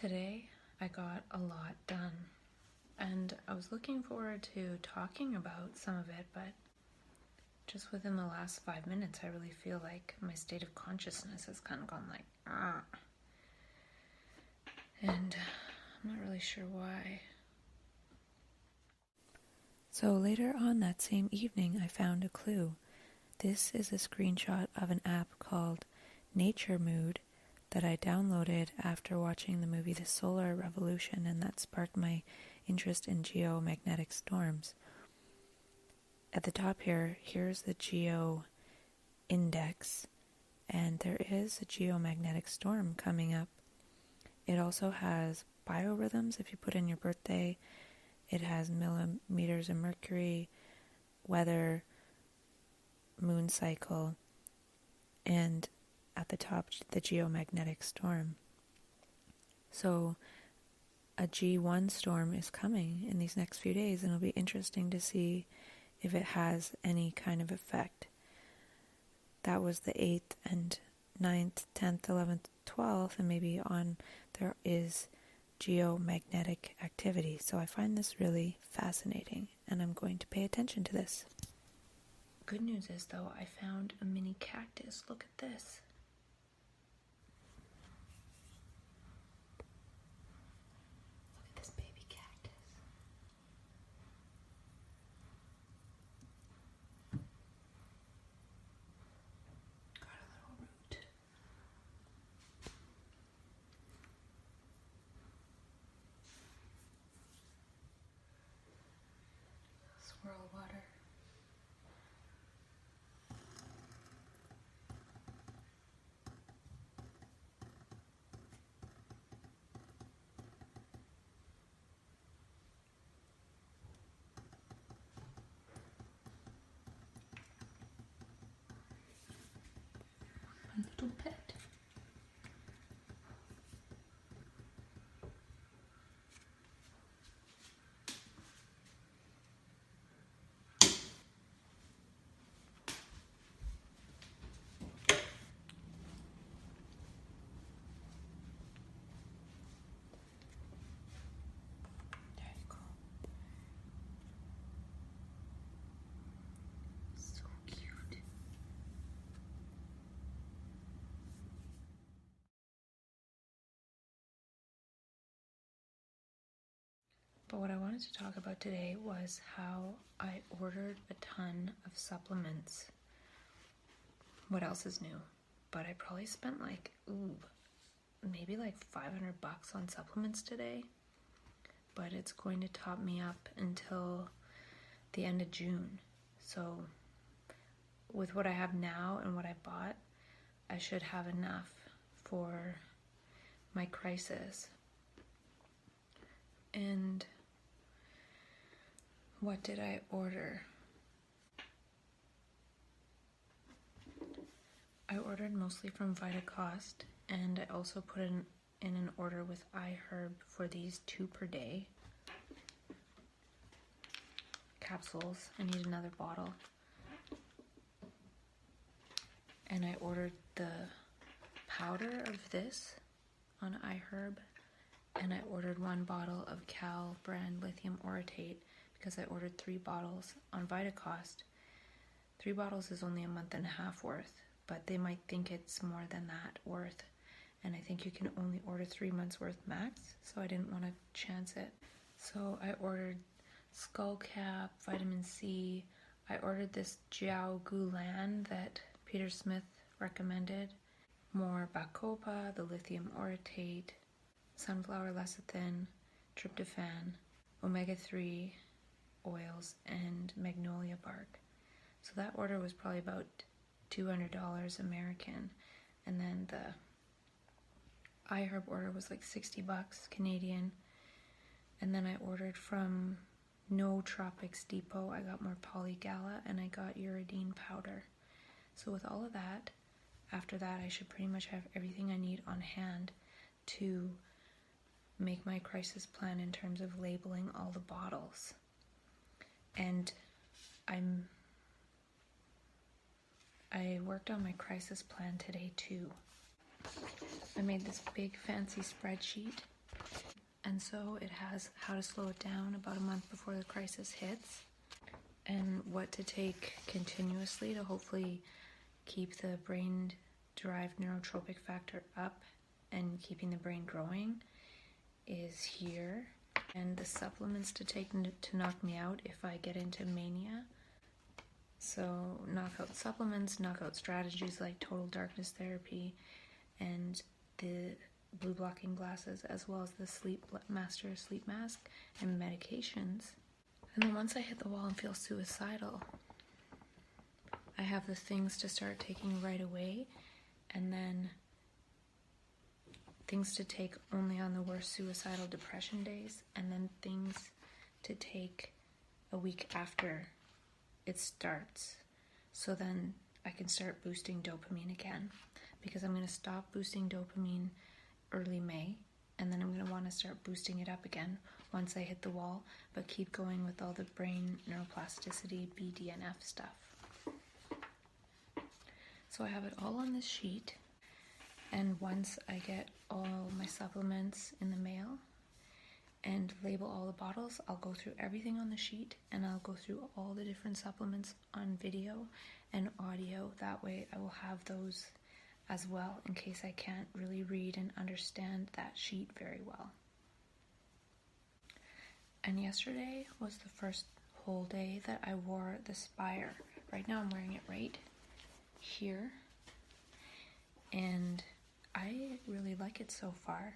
Today I got a lot done, and I was looking forward to talking about some of it, but just within the last 5 minutes I really feel like my state of consciousness has kind of gone like, and I'm not really sure why. So later on that same evening I found a clue. This is a screenshot of an app called Nature Mood that I downloaded after watching the movie The Solar Revolution, and that sparked my interest in geomagnetic storms. At the top here's the geo index, and there is a geomagnetic storm coming up. It also has biorhythms if you put in your birthday. It has millimeters of mercury, weather, moon cycle, and at the top, the geomagnetic storm. So a G1 storm is coming in these next few days, and it'll be interesting to see if it has any kind of effect. That was the 8th and 9th, 10th, 11th, 12th, and maybe on there is geomagnetic activity. So I find this really fascinating, and I'm going to pay attention to this. Good news is, though, I found a mini cactus. Look at this. Look at this baby cactus. Got a little root. Swirl water. My little pet. There you go. So cute. But what I wanted to talk about today was how I ordered a ton of supplements. What else is new? But I probably spent maybe like $500 on supplements today. But it's going to top me up until the end of June. So with what I have now and what I bought, I should have enough for my crisis. And what did I order? I ordered mostly from VitaCost, and I also put in an order with iHerb for these 2 per day capsules. I need another bottle. And I ordered the powder of this on iHerb, and I ordered 1 bottle of Cal brand lithium orotate because I ordered 3 bottles on VitaCost. 3 bottles is only a month and a half worth, but they might think it's more than that worth, and I think you can only order 3 months worth max, so I didn't want to chance it. So I ordered Skullcap, vitamin C. I ordered this Jiao Gulan that Peter Smith recommended, more Bacopa, the lithium orotate, sunflower lecithin, tryptophan, omega-3 oils, and magnolia bark. So that order was probably about $200 American, and then the iHerb order was like $60 Canadian. And then I ordered from No Tropics Depot. I got more Polygala, and I got uridine powder. So with all of that, after that I should pretty much have everything I need on hand to make my crisis plan in terms of labeling all the bottles. And I worked on my crisis plan today too. I made this big fancy spreadsheet And so it has how to slow it down about a month before the crisis hits, and what to take continuously to hopefully keep the brain-derived neurotropic factor up and keeping the brain growing is here. And the supplements to take to knock me out if I get into mania. So knockout supplements, knockout strategies like total darkness therapy, and the blue blocking glasses, as well as the sleep master sleep mask and medications. And then once I hit the wall and feel suicidal, I have the things to start taking right away, and then things to take only on the worst suicidal depression days, and then things to take a week after it starts. So then I can start boosting dopamine again, because I'm going to stop boosting dopamine early May, and then I'm going to want to start boosting it up again once I hit the wall, but keep going with all the brain neuroplasticity BDNF stuff. So I have it all on this sheet, and once I get all my supplements in the mail and label all the bottles, I'll go through everything on the sheet, and I'll go through all the different supplements on video and audio. That way I will have those as well in case I can't really read and understand that sheet very well. And yesterday was the first whole day that I wore the Spire. Right now I'm wearing it right here, and I really like it so far.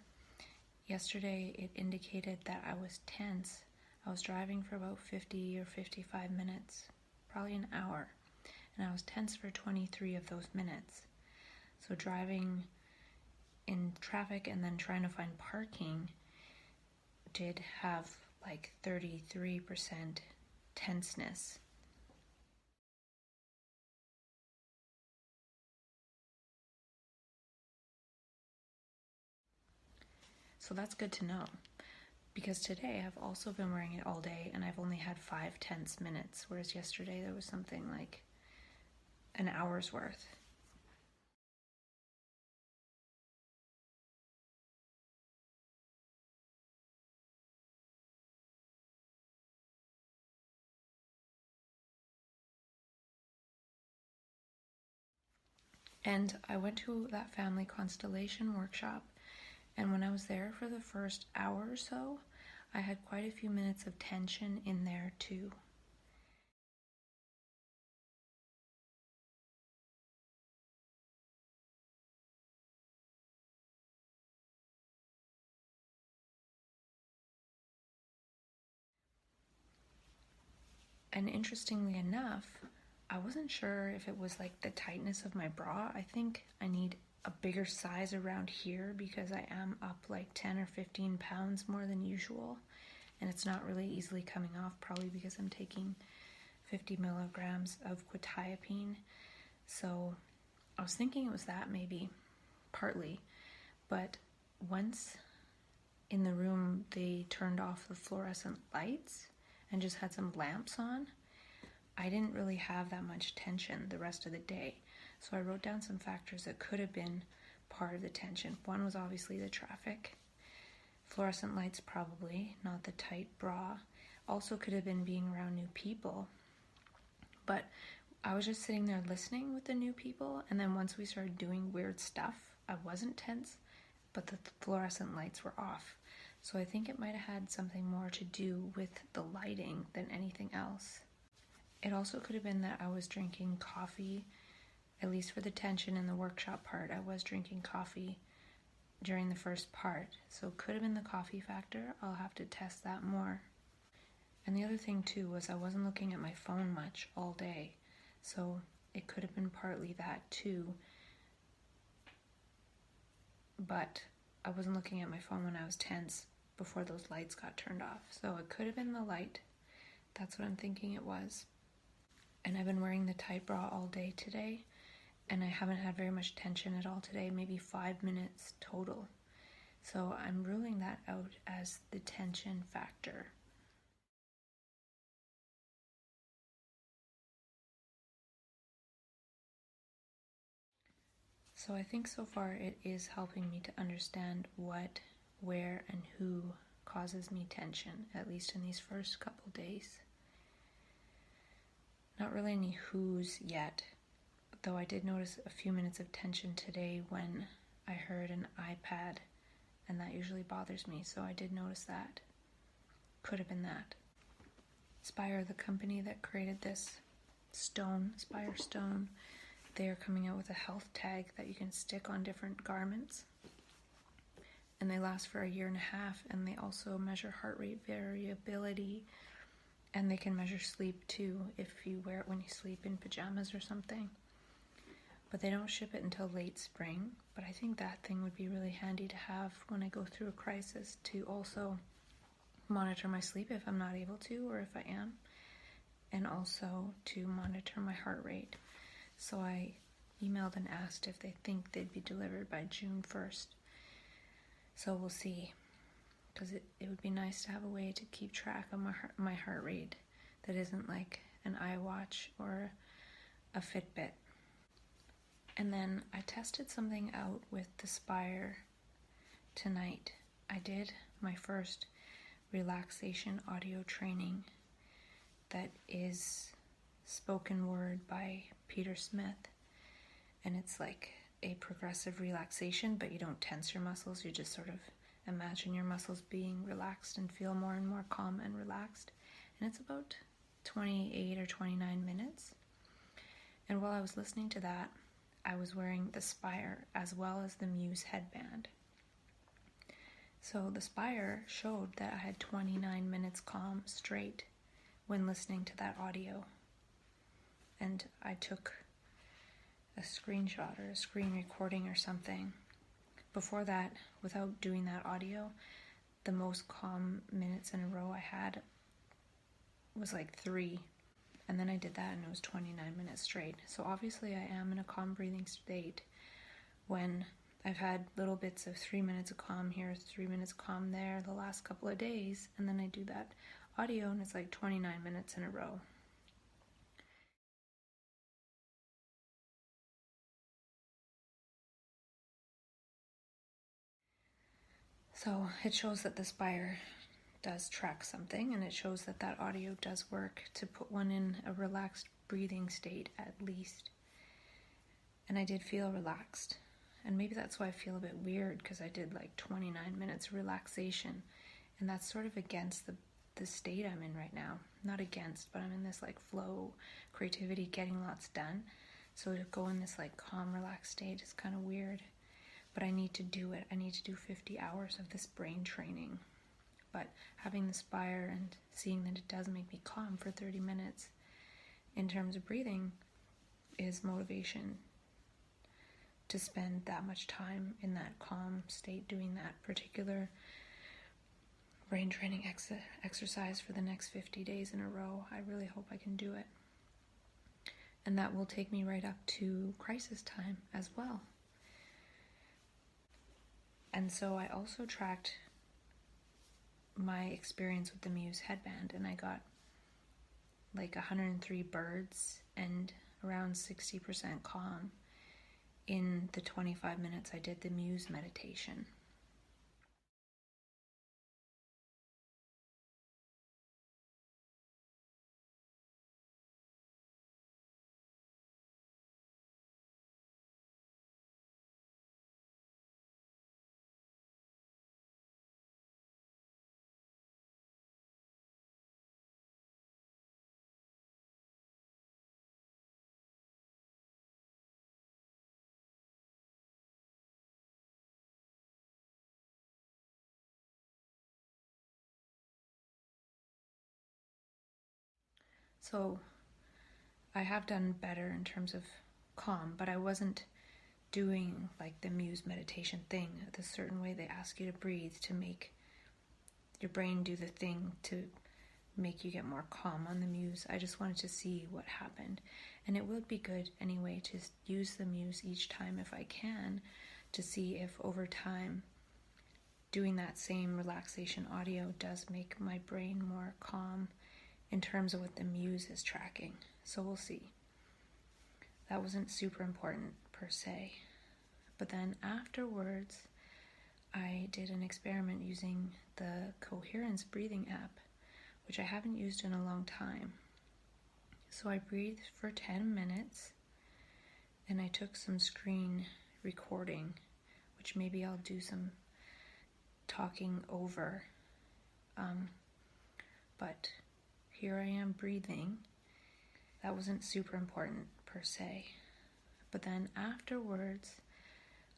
Yesterday it indicated that I was tense. I was driving for about 50 or 55 minutes, probably an hour, and I was tense for 23 of those minutes. So driving in traffic and then trying to find parking did have like 33% tenseness. So that's good to know, because today I've also been wearing it all day and I've only had 5 tense minutes, whereas yesterday there was something like an hour's worth. And I went to that family constellation workshop, and when I was there for the first hour or so, I had quite a few minutes of tension in there too. And interestingly enough, I wasn't sure if it was like the tightness of my bra. I think I need a bigger size around here because I am up like 10 or 15 pounds more than usual, and it's not really easily coming off, probably because I'm taking 50 milligrams of quetiapine. So I was thinking it was that, maybe, partly. But once in the room they turned off the fluorescent lights and just had some lamps on, I didn't really have that much tension the rest of the day. So I wrote down some factors that could have been part of the tension. One was obviously the traffic. Fluorescent lights, probably, not the tight bra. Also could have been being around new people. But I was just sitting there listening with the new people, and then once we started doing weird stuff, I wasn't tense, but the fluorescent lights were off. So I think it might have had something more to do with the lighting than anything else. It also could have been that I was drinking coffee, at least for the tension in the workshop part. I was drinking coffee during the first part, so it could have been the coffee factor. I'll have to test that more. And the other thing too was I wasn't looking at my phone much all day, so it could have been partly that too. But I wasn't looking at my phone when I was tense before those lights got turned off, so it could have been the light. That's what I'm thinking it was. And I've been wearing the tight bra all day today, and I haven't had very much tension at all today, maybe 5 minutes total. So I'm ruling that out as the tension factor. So I think so far it is helping me to understand what, where, and who causes me tension, at least in these first couple days. Not really any who's yet, though I did notice a few minutes of tension today when I heard an iPad, and that usually bothers me, so I did notice that. Could have been that. Spire, the company that created this stone, Spire Stone, they are coming out with a health tag that you can stick on different garments. And they last for 1.5 years, and they also measure heart rate variability, and they can measure sleep too if you wear it when you sleep in pajamas or something. But they don't ship it until late spring, but I think that thing would be really handy to have when I go through a crisis, to also monitor my sleep if I'm not able to, or if I am, and also to monitor my heart rate. So I emailed and asked if they think they'd be delivered by June 1st. So we'll see, because it would be nice to have a way to keep track of my heart rate that isn't like an iWatch or a Fitbit. And then I tested something out with the Spire tonight. I did my first relaxation audio training that is spoken word by Peter Smith, and it's like a progressive relaxation, but you don't tense your muscles, you just sort of imagine your muscles being relaxed and feel more and more calm and relaxed. And it's about 28 or 29 minutes. And while I was listening to that, I was wearing the Spire as well as the Muse headband. So the Spire showed that I had 29 minutes calm straight when listening to that audio. And I took a screenshot or a screen recording or something. Before that, without doing that audio, the most calm minutes in a row I had was like 3. And then I did that and it was 29 minutes straight. So obviously I am in a calm breathing state when I've had little bits of 3 minutes of calm here, 3 minutes of calm there the last couple of days, and then I do that audio and it's like 29 minutes in a row. So it shows that the Spire does track something, and it shows that that audio does work to put one in a relaxed breathing state at least. And I did feel relaxed. And maybe that's why I feel a bit weird, because I did like 29 minutes relaxation, and that's sort of against the state I'm in right now. Not against, but I'm in this like flow, creativity, getting lots done. So to go in this like calm, relaxed state is kind of weird. But I need to do it. I need to do 50 hours of this brain training. But having the Spire and seeing that it does make me calm for 30 minutes in terms of breathing is motivation to spend that much time in that calm state doing that particular brain training exercise for the next 50 days in a row. I really hope I can do it. And that will take me right up to crisis time as well. And so I also tracked my experience with the Muse headband, and I got like 103 birds and around 60% calm in the 25 minutes I did the Muse meditation. So I have done better in terms of calm, but I wasn't doing like the Muse meditation thing, the certain way they ask you to breathe to make your brain do the thing to make you get more calm on the Muse. I just wanted to see what happened. And it would be good anyway to use the Muse each time if I can, to see if over time doing that same relaxation audio does make my brain more calm in terms of what the Muse is tracking. So we'll see. That wasn't super important per se. But then afterwards, I did an experiment using the Coherence breathing app, which I haven't used in a long time. So I breathed for 10 minutes and I took some screen recording, which maybe I'll do some talking over. But here I am breathing. That wasn't super important per se. But then afterwards,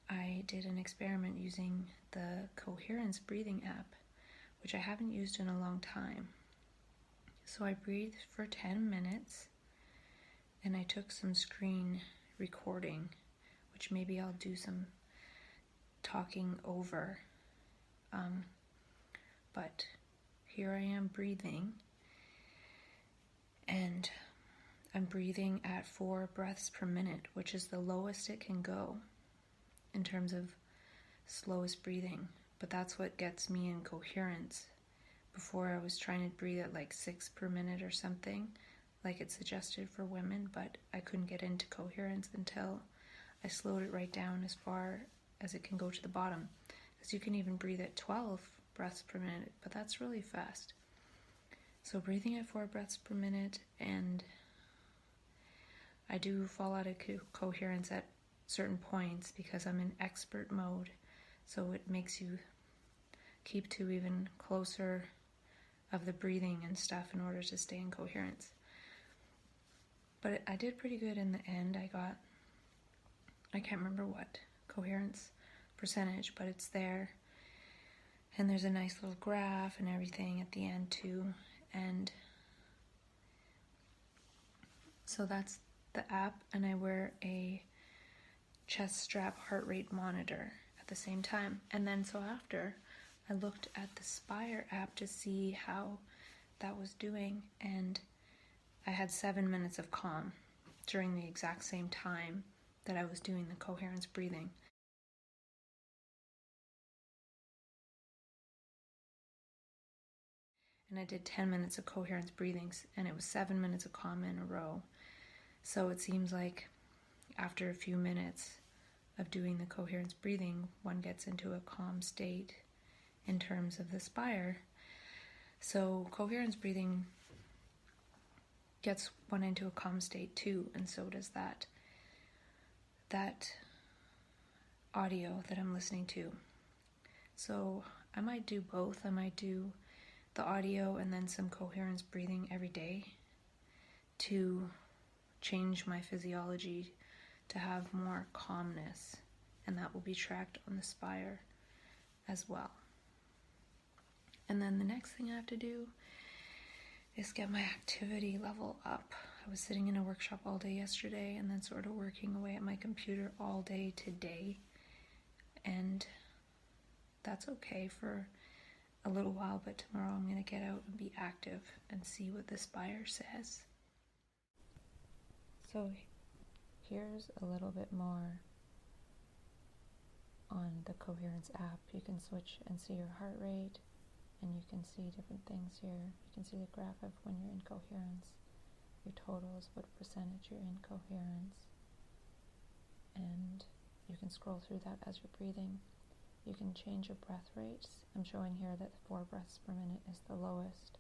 I did an experiment using the Coherence breathing app, which I haven't used in a long time. So I breathed for 10 minutes and I took some screen recording, which maybe I'll do some talking over. But here I am breathing, and I'm breathing at 4 breaths per minute, which is the lowest it can go in terms of slowest breathing. But that's what gets me in coherence. Before I was trying to breathe at like 6 per minute or something, like it's suggested for women, but I couldn't get into coherence until I slowed it right down as far as it can go to the bottom. Because you can even breathe at 12 breaths per minute, but that's really fast. So breathing at 4 breaths per minute, and I do fall out of coherence at certain points because I'm in expert mode, so it makes you keep to even closer of the breathing and stuff in order to stay in coherence. But I did pretty good in the end. I can't remember what coherence percentage, but it's there. And there's a nice little graph and everything at the end too. And so that's the app, and I wear a chest strap heart rate monitor at the same time. And then so after, I looked at the Spire app to see how that was doing, and I had 7 minutes of calm during the exact same time that I was doing the coherence breathing. And I did 10 minutes of coherence breathings, and it was 7 minutes of calm in a row. So it seems like after a few minutes of doing the coherence breathing, one gets into a calm state in terms of the Spire. So coherence breathing gets one into a calm state too, and so does that audio that I'm listening to. So I might do both. I might do the audio and then some coherence breathing every day to change my physiology to have more calmness, and that will be tracked on the Spire as well. And then the next thing I have to do is get my activity level up. I was sitting in a workshop all day yesterday and then sort of working away at my computer all day today, and that's okay for a little while, but tomorrow I'm going to get out and be active and see what the Spire says. So here's a little bit more on the Coherence app. You can switch and see your heart rate, and you can see different things here. You can see the graph of when you're in coherence, your totals, what percentage you're in coherence, and you can scroll through that as you're breathing. You can change your breath rates. I'm showing here that 4 breaths per minute is the lowest,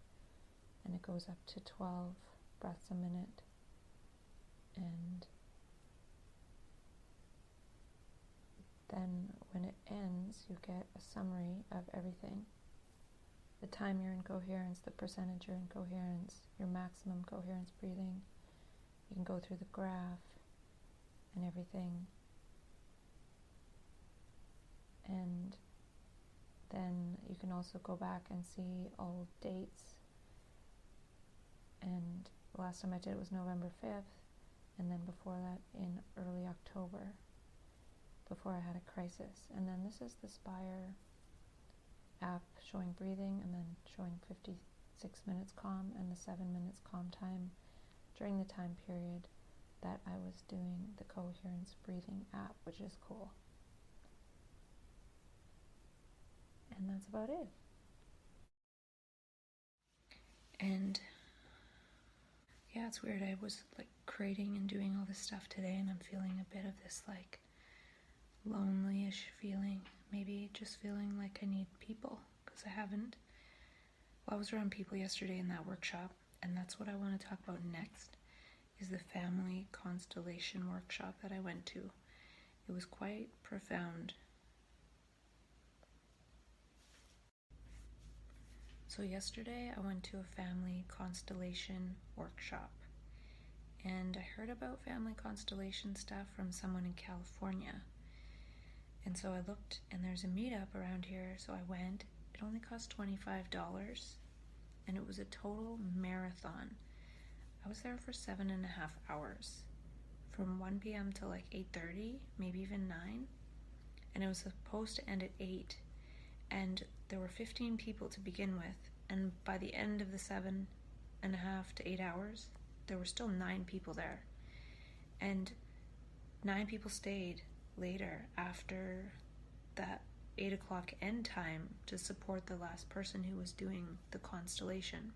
and it goes up to 12 breaths a minute. And then when it ends, you get a summary of everything. The time you're in coherence, the percentage you're in coherence, your maximum coherence breathing. You can go through the graph and everything. And then you can also go back and see old dates. And the last time I did it was November 5th, and then before that in early October, before I had a crisis. And then this is the Spire app showing breathing, and then showing 56 minutes calm and the 7 minutes calm time during the time period that I was doing the Coherence breathing app, which is cool. And that's about it. And yeah, it's weird. I was like creating and doing all this stuff today, and I'm feeling a bit of this like lonely-ish feeling, maybe just feeling like I need people, because I haven't. Well, I was around people yesterday in that workshop, and that's what I want to talk about next, is the family constellation workshop that I went to. It was quite profound. So yesterday I went to a family constellation workshop, and I heard about family constellation stuff from someone in California. And so I looked, and there's a meetup around here, so I went. It only cost $25, and it was a total marathon. I was there for 7.5 hours, from 1 p.m. to like 8:30, maybe even 9, and it was supposed to end at 8, and there were 15 people to begin with, and by the end of the 7.5 to 8 hours, there were still 9 people there, and 9 people stayed later after that 8 o'clock end time to support the last person who was doing the constellation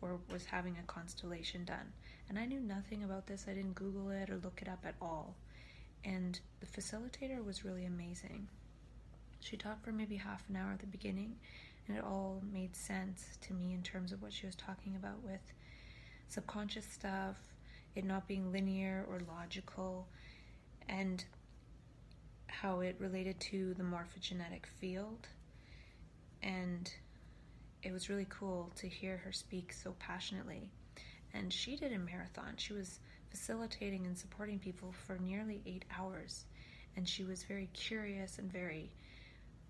or was having a constellation done. And I knew nothing about this. I didn't Google it or look it up at all. And the facilitator was really amazing. She talked for maybe half an hour at the beginning, and it all made sense to me in terms of what she was talking about with subconscious stuff, it not being linear or logical, and how it related to the morphogenetic field. And it was really cool to hear her speak so passionately. And she did a marathon. She was facilitating and supporting people for nearly 8 hours. And she was very curious and very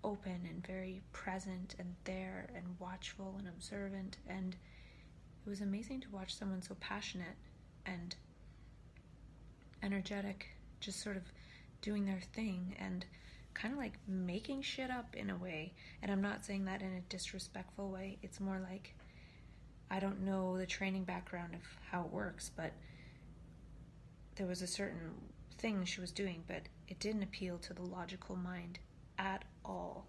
open and very present and there and watchful and observant. And it was amazing to watch someone so passionate and energetic, just sort of doing their thing and kind of like making shit up in a way. And I'm not saying that in a disrespectful way. It's more like, I don't know the training background of how it works, but there was a certain thing she was doing, but it didn't appeal to the logical mind at all.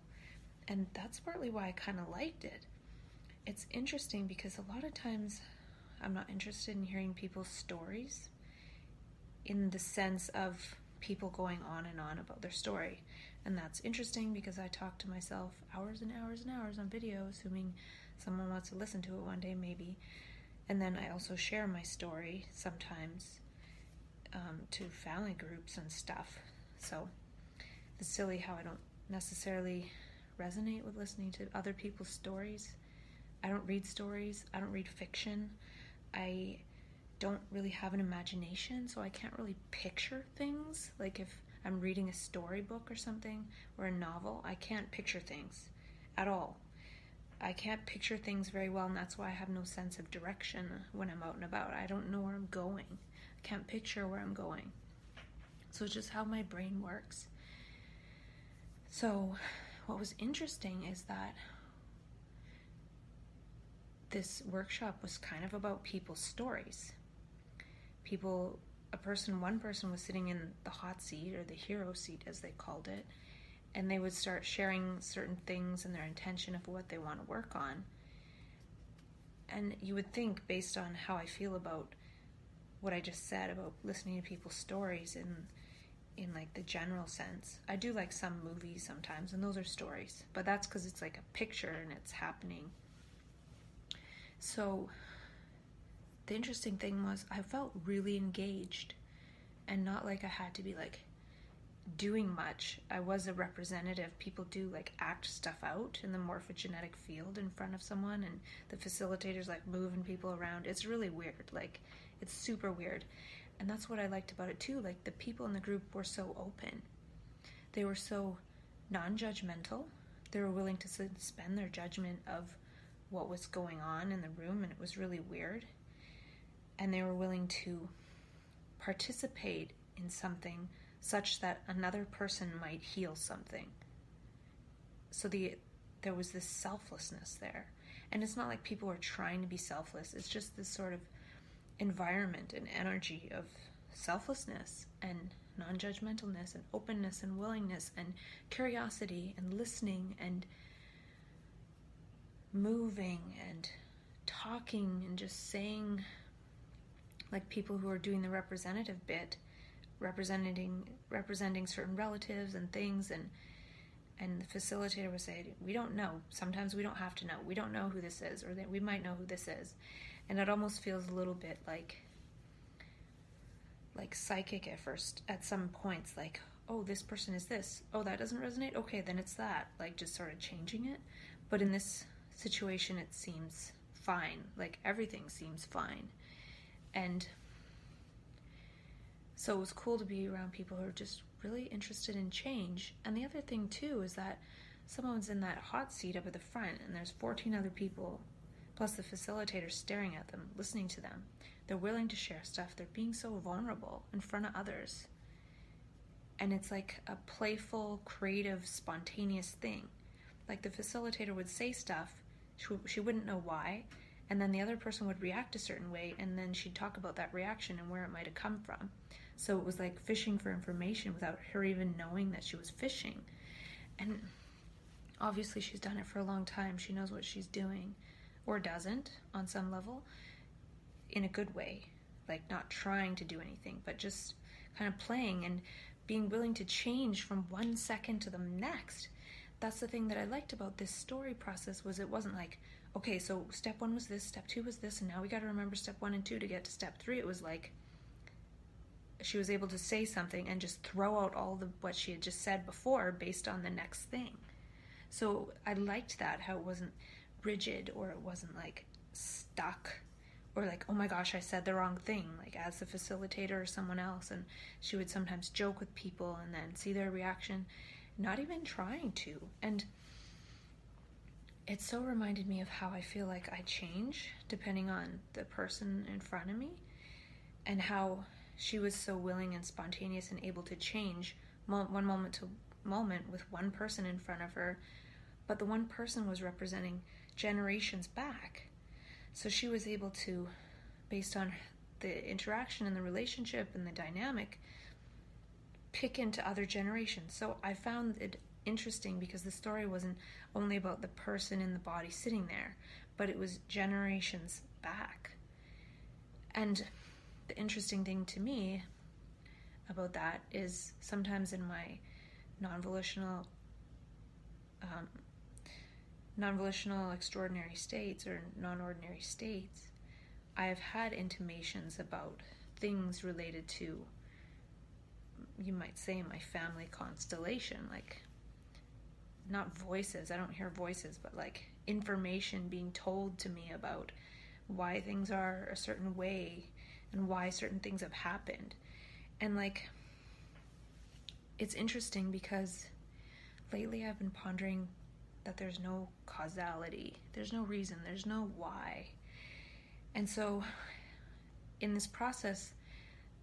And that's partly why I kind of liked it. It's interesting because a lot of times I'm not interested in hearing people's stories in the sense of people going on and on about their story. And that's interesting because I talk to myself hours and hours and hours on video, assuming someone wants to listen to it one day maybe. And then I also share my story sometimes to family groups and stuff. So it's silly how I don't necessarily resonate with listening to other people's stories. I don't read stories. I don't read fiction. I don't really have an imagination, so I can't really picture things. Like if I'm reading a storybook or something, or a novel, I can't picture things at all. I can't picture things very well, and that's why I have no sense of direction when I'm out and about. I don't know where I'm going. I can't picture where I'm going. So it's just how my brain works. So what was interesting is that this workshop was kind of about people's stories. One person was sitting in the hot seat, or the hero seat as they called it, and they would start sharing certain things and their intention of what they want to work on. And you would think, based on how I feel about what I just said about listening to people's stories in like the general sense. I do like some movies sometimes, and those are stories, but that's because it's like a picture and it's happening. So the interesting thing was I felt really engaged, and not like I had to be like doing much. I was a representative. People do like act stuff out in the morphogenetic field in front of someone, and the facilitators like moving people around. It's really weird. Like, it's super weird. And that's what I liked about it too. Like, the people in the group were so open. They were so non-judgmental. They were willing to suspend their judgment of what was going on in the room, and it was really weird. And they were willing to participate in something such that another person might heal something. So there was this selflessness there. And it's not like people were trying to be selfless. It's just this sort of environment and energy of selflessness and non-judgmentalness and openness and willingness and curiosity and listening and moving and talking and just saying, like people who are doing the representative bit, representing certain relatives and things, and And the facilitator would say, we don't know. Sometimes we don't have to know. We don't know who this is, or that we might know who this is. And it almost feels a little bit like psychic at first, at some points, like, oh, this person is this. Oh, that doesn't resonate? Okay, then it's that. Like, just sort of changing it. But in this situation, it seems fine. Like, everything seems fine. And so it was cool to be around people who are just really interested in change. And the other thing, too, is that someone's in that hot seat up at the front, and there's 14 other people, plus the facilitator staring at them, listening to them. They're willing to share stuff. They're being so vulnerable in front of others. And it's like a playful, creative, spontaneous thing. Like, the facilitator would say stuff, she wouldn't know why, and then the other person would react a certain way, and then she'd talk about that reaction and where it might have come from. So it was like fishing for information without her even knowing that she was fishing. And obviously she's done it for a long time. She knows what she's doing, or doesn't, on some level, in a good way. Like, not trying to do anything, but just kind of playing and being willing to change from one second to the next. That's the thing that I liked about this story process, was it wasn't like, okay, so step 1 was this, step 2 was this, and now we got to remember step 1 and 2 to get to step 3. It was like she was able to say something and just throw out all the what she had just said before based on the next thing. So I liked that, how it wasn't rigid, or it wasn't like stuck, or like, oh my gosh, I said the wrong thing, like as the facilitator or someone else. And she would sometimes joke with people and then see their reaction, not even trying to. And it so reminded me of how I feel like I change depending on the person in front of me, and how she was so willing and spontaneous and able to change one moment to moment with one person in front of her, but the one person was representing generations back. So she was able to, based on the interaction and the relationship and the dynamic, pick into other generations. So I found it interesting because the story wasn't only about the person in the body sitting there, but it was generations back. And the interesting thing to me about that is sometimes in my non-volitional extraordinary states or non-ordinary states, I have had intimations about things related to, you might say, my family constellation, like not voices, I don't hear voices, but like information being told to me about why things are a certain way and why certain things have happened. And like, it's interesting because lately I've been pondering that there's no causality, there's no reason, there's no why. And so in this process,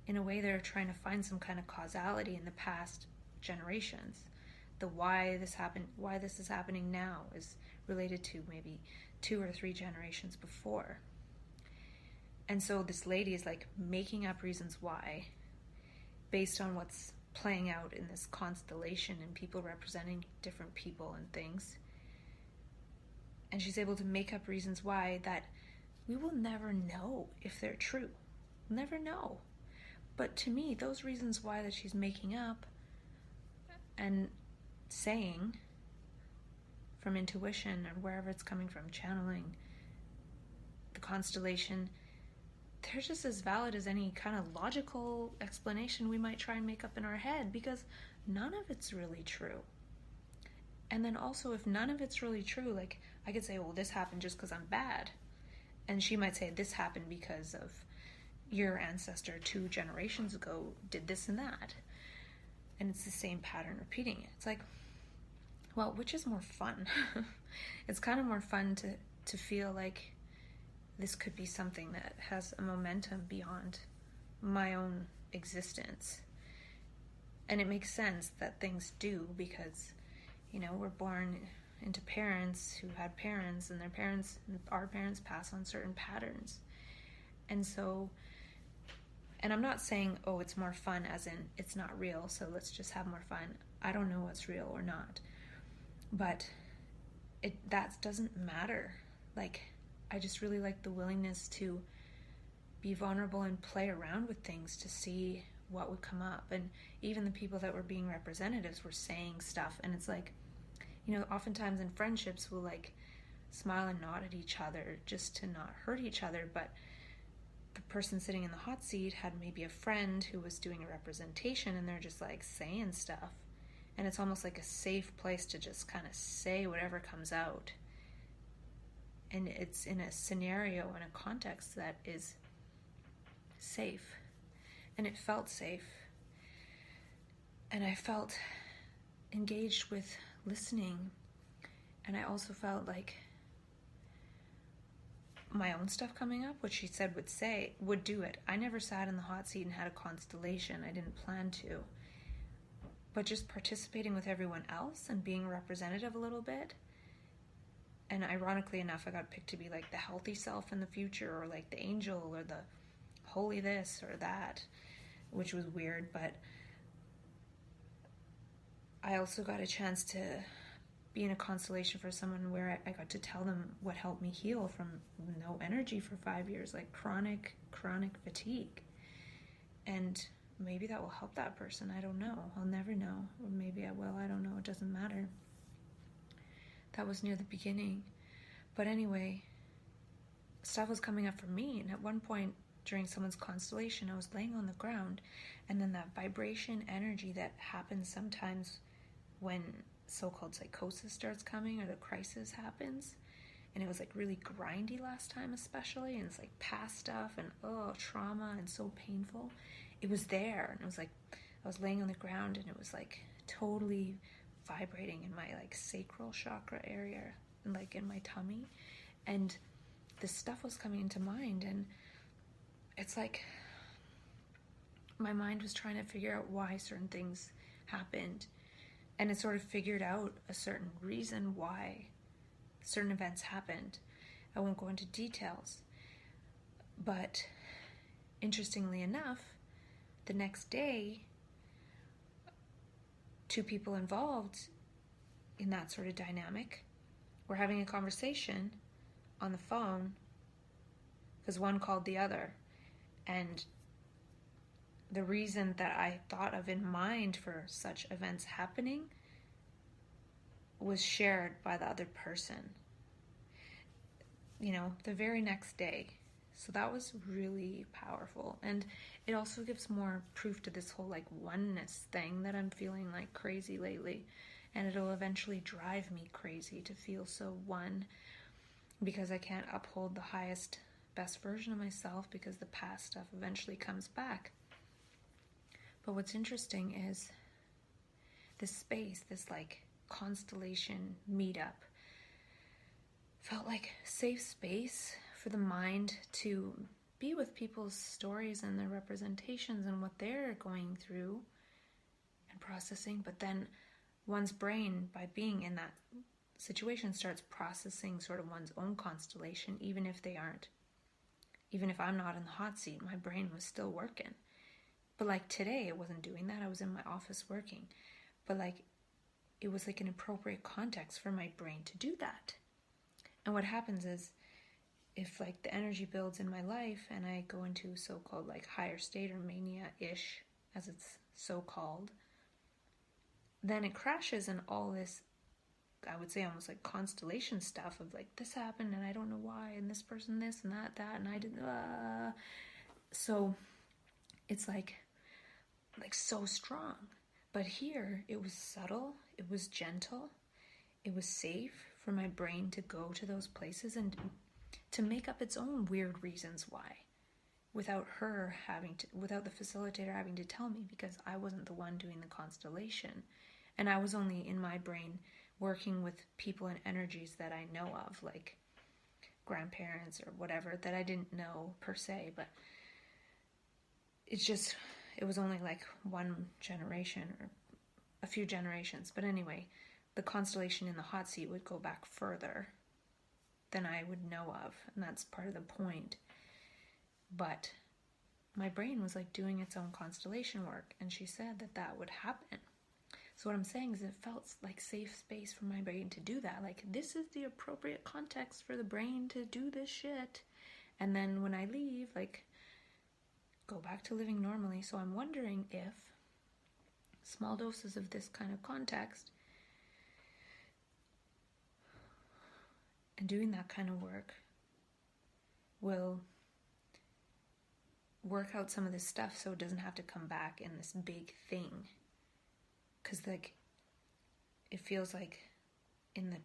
in a way, they're trying to find some kind of causality in the past generations. The why this happened, why this is happening now, is related to maybe 2 or 3 generations before. And so this lady is like making up reasons why based on what's playing out in this constellation and people representing different people and things. And she's able to make up reasons why that we will never know if they're true. We'll never know. But to me, those reasons why that she's making up and saying from intuition or wherever it's coming from, channeling, the constellation, they're just as valid as any kind of logical explanation we might try and make up in our head, because none of it's really true. And then also, if none of it's really true, like I could say, well, this happened just because I'm bad. And she might say, this happened because of your ancestor 2 generations ago did this and that. And it's the same pattern repeating it. It's like, well, which is more fun? It's kind of more fun to feel like this could be something that has a momentum beyond my own existence. And it makes sense that things do, because, you know, we're born into parents who had parents, and their parents, our parents, pass on certain patterns. And so, and I'm not saying, oh, it's more fun as in it's not real, so let's just have more fun. I don't know what's real or not. But that doesn't matter. Like, I just really like the willingness to be vulnerable and play around with things to see what would come up. And even the people that were being representatives were saying stuff, and it's like, You know, oftentimes in friendships we'll like smile and nod at each other just to not hurt each other, but the person sitting in the hot seat had maybe a friend who was doing a representation, and they're just like saying stuff, and it's almost like a safe place to just kind of say whatever comes out, and it's in a scenario, in a context that is safe, and it felt safe, and I felt engaged with listening, and I also felt like my own stuff coming up, what she said would do it. I never sat in the hot seat and had a constellation. I didn't plan to. But just participating with everyone else and being representative a little bit. And ironically enough, I got picked to be like the healthy self in the future, or like the angel, or the holy this or that, which was weird. But I also got a chance to be in a constellation for someone where I got to tell them what helped me heal from no energy for 5 years, like chronic fatigue. And maybe that will help that person. I don't know. I'll never know. Or maybe I will. I don't know. It doesn't matter. That was near the beginning. But anyway, stuff was coming up for me. And at one point during someone's constellation, I was laying on the ground, and then that vibration energy that happens sometimes when so-called psychosis starts coming, or the crisis happens, and it was like really grindy last time especially, and it's like past stuff and trauma and so painful. It was there, and it was like I was laying on the ground, and it was like totally vibrating in my like sacral chakra area and like in my tummy, and this stuff was coming into mind, and it's like my mind was trying to figure out why certain things happened. And it sort of figured out a certain reason why certain events happened. I won't go into details. But interestingly enough, the next day, two people involved in that sort of dynamic were having a conversation on the phone because one called the other. And the reason that I thought of in mind for such events happening was shared by the other person, you know, the very next day. So that was really powerful. And it also gives more proof to this whole like oneness thing that I'm feeling like crazy lately. And it'll eventually drive me crazy to feel so one, because I can't uphold the highest, best version of myself, because the past stuff eventually comes back. But what's interesting is this space, this like constellation meetup, felt like safe space for the mind to be with people's stories and their representations and what they're going through and processing. But then one's brain, by being in that situation, starts processing sort of one's own constellation, even if they aren't. Even if I'm not in the hot seat, my brain was still working. But like today, it wasn't doing that. I was in my office working. But like, it was like an appropriate context for my brain to do that. And what happens is, if like the energy builds in my life and I go into so-called like higher state or mania-ish, as it's so-called, then it crashes in all this, I would say almost like constellation stuff of like, this happened and I don't know why, and this person this and that, and I didn't, So it's like so strong. But here, it was subtle, it was gentle, it was safe for my brain to go to those places and to make up its own weird reasons why, without the facilitator having to tell me, because I wasn't the one doing the constellation. And I was only in my brain working with people and energies that I know of, like grandparents or whatever, that I didn't know per se, but it was only like one generation or a few generations. But anyway, the constellation in the hot seat would go back further than I would know of, and that's part of the point. But my brain was like doing its own constellation work, and she said that would happen. So what I'm saying is, it felt like safe space for my brain to do that. Like, this is the appropriate context for the brain to do this shit. And then when I leave, like, go back to living normally. So I'm wondering if small doses of this kind of context And doing that kind of work will work out some of this stuff so it doesn't have to come back in this big thing. Because, like, it feels like in the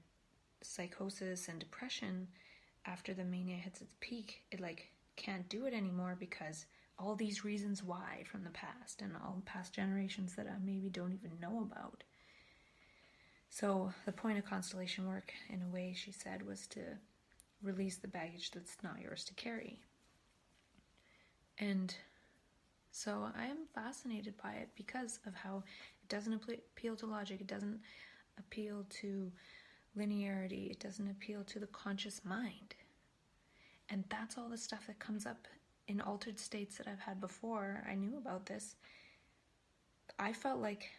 psychosis and depression, after the mania hits its peak, it, like, can't do it anymore because all these reasons why from the past and all past generations that I maybe don't even know about. So the point of constellation work, in a way, she said, was to release the baggage that's not yours to carry. And so I am fascinated by it because of how it doesn't appeal to logic, it doesn't appeal to linearity, it doesn't appeal to the conscious mind. And that's all the stuff that comes up in altered states that I've had before I knew about this. I felt like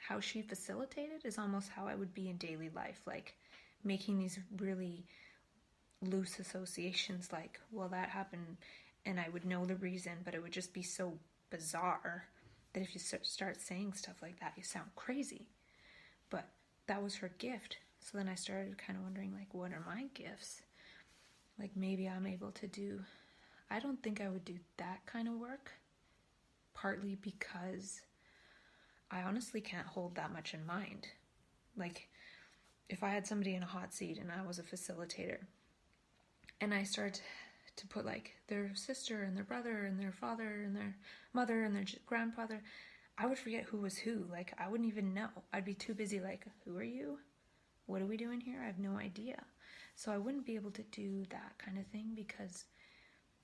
how she facilitated is almost how I would be in daily life, like making these really loose associations, like, well, that happened, and I would know the reason, but it would just be so bizarre that if you start saying stuff like that, you sound crazy. But that was her gift. So then I started kind of wondering, like, what are my gifts? Like, maybe I'm able to do, I don't think I would do that kind of work, partly because I honestly can't hold that much in mind. Like, if I had somebody in a hot seat and I was a facilitator, and I start to put, like, their sister and their brother and their father and their mother and their grandfather, I would forget who was who. Like, I wouldn't even know. I'd be too busy, like, who are you? What are we doing here? I have no idea. So I wouldn't be able to do that kind of thing because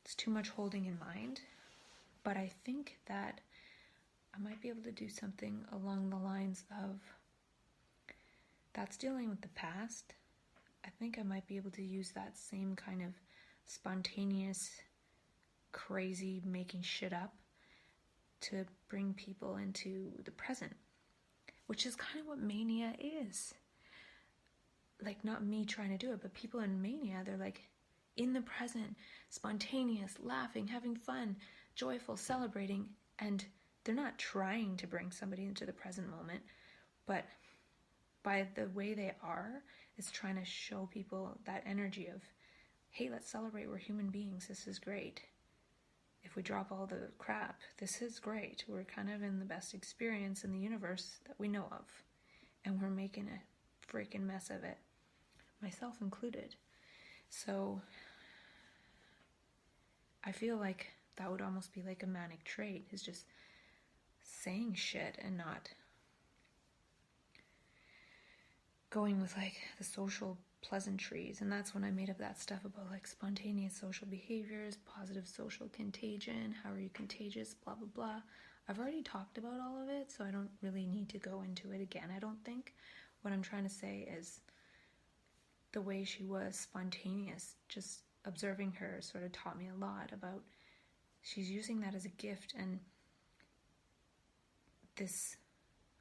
it's too much holding in mind. But I think that I might be able to do something along the lines of, that's dealing with the past. I think I might be able to use that same kind of spontaneous, crazy, making shit up to bring people into the present, which is kind of what mania is. Like, not me trying to do it, but people in mania, they're like in the present, spontaneous, laughing, having fun, joyful, celebrating, and they're not trying to bring somebody into the present moment, but by the way they are, it's trying to show people that energy of, hey, let's celebrate, we're human beings, this is great. If we drop all the crap, this is great. We're kind of in the best experience in the universe that we know of, and we're making a freaking mess of it, myself included. So I feel like that would almost be like a manic trait, is just saying shit and not going with, like, the social pleasantries. And that's when I made up that stuff about, like, spontaneous social behaviors, positive social contagion, how are you contagious, blah blah blah. I've already talked about all of it, so I don't really need to go into it again, I don't think. What I'm trying to say is the way she was spontaneous, just observing her sort of taught me a lot about, she's using that as a gift, and this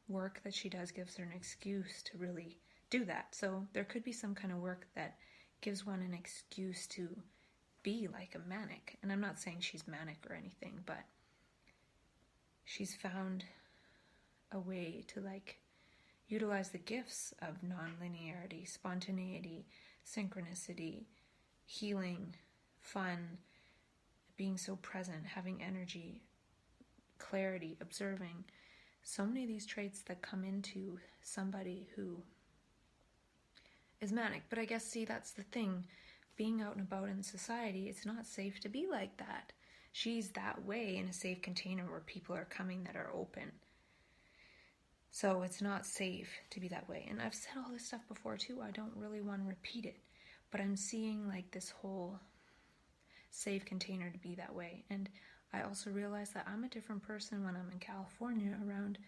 work that she does gives her an excuse to really do that. So there could be some kind of work that gives one an excuse to be like a manic. And I'm not saying she's manic or anything, but she's found a way to, like, utilize the gifts of non-linearity, spontaneity, synchronicity, healing, fun, being so present, having energy, clarity, observing. So many of these traits that come into somebody who is manic. But I guess, see, that's the thing. Being out and about in society, it's not safe to be like that. She's that way in a safe container where people are coming that are open. So it's not safe to be that way. And I've said all this stuff before too. I don't really want to repeat it. But I'm seeing, like, this whole safe container to be that way. And I also realize that I'm a different person when I'm in California around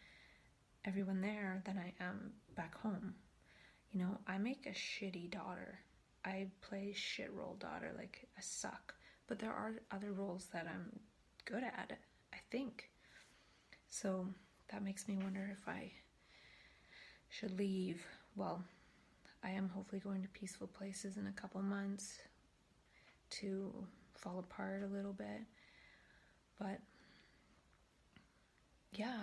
everyone there than I am back home. You know, I make a shitty daughter. I play shit role daughter, like, I suck. But there are other roles that I'm good at, I think. So that makes me wonder if I should leave. Well, I am hopefully going to peaceful places in a couple months to fall apart a little bit. But yeah,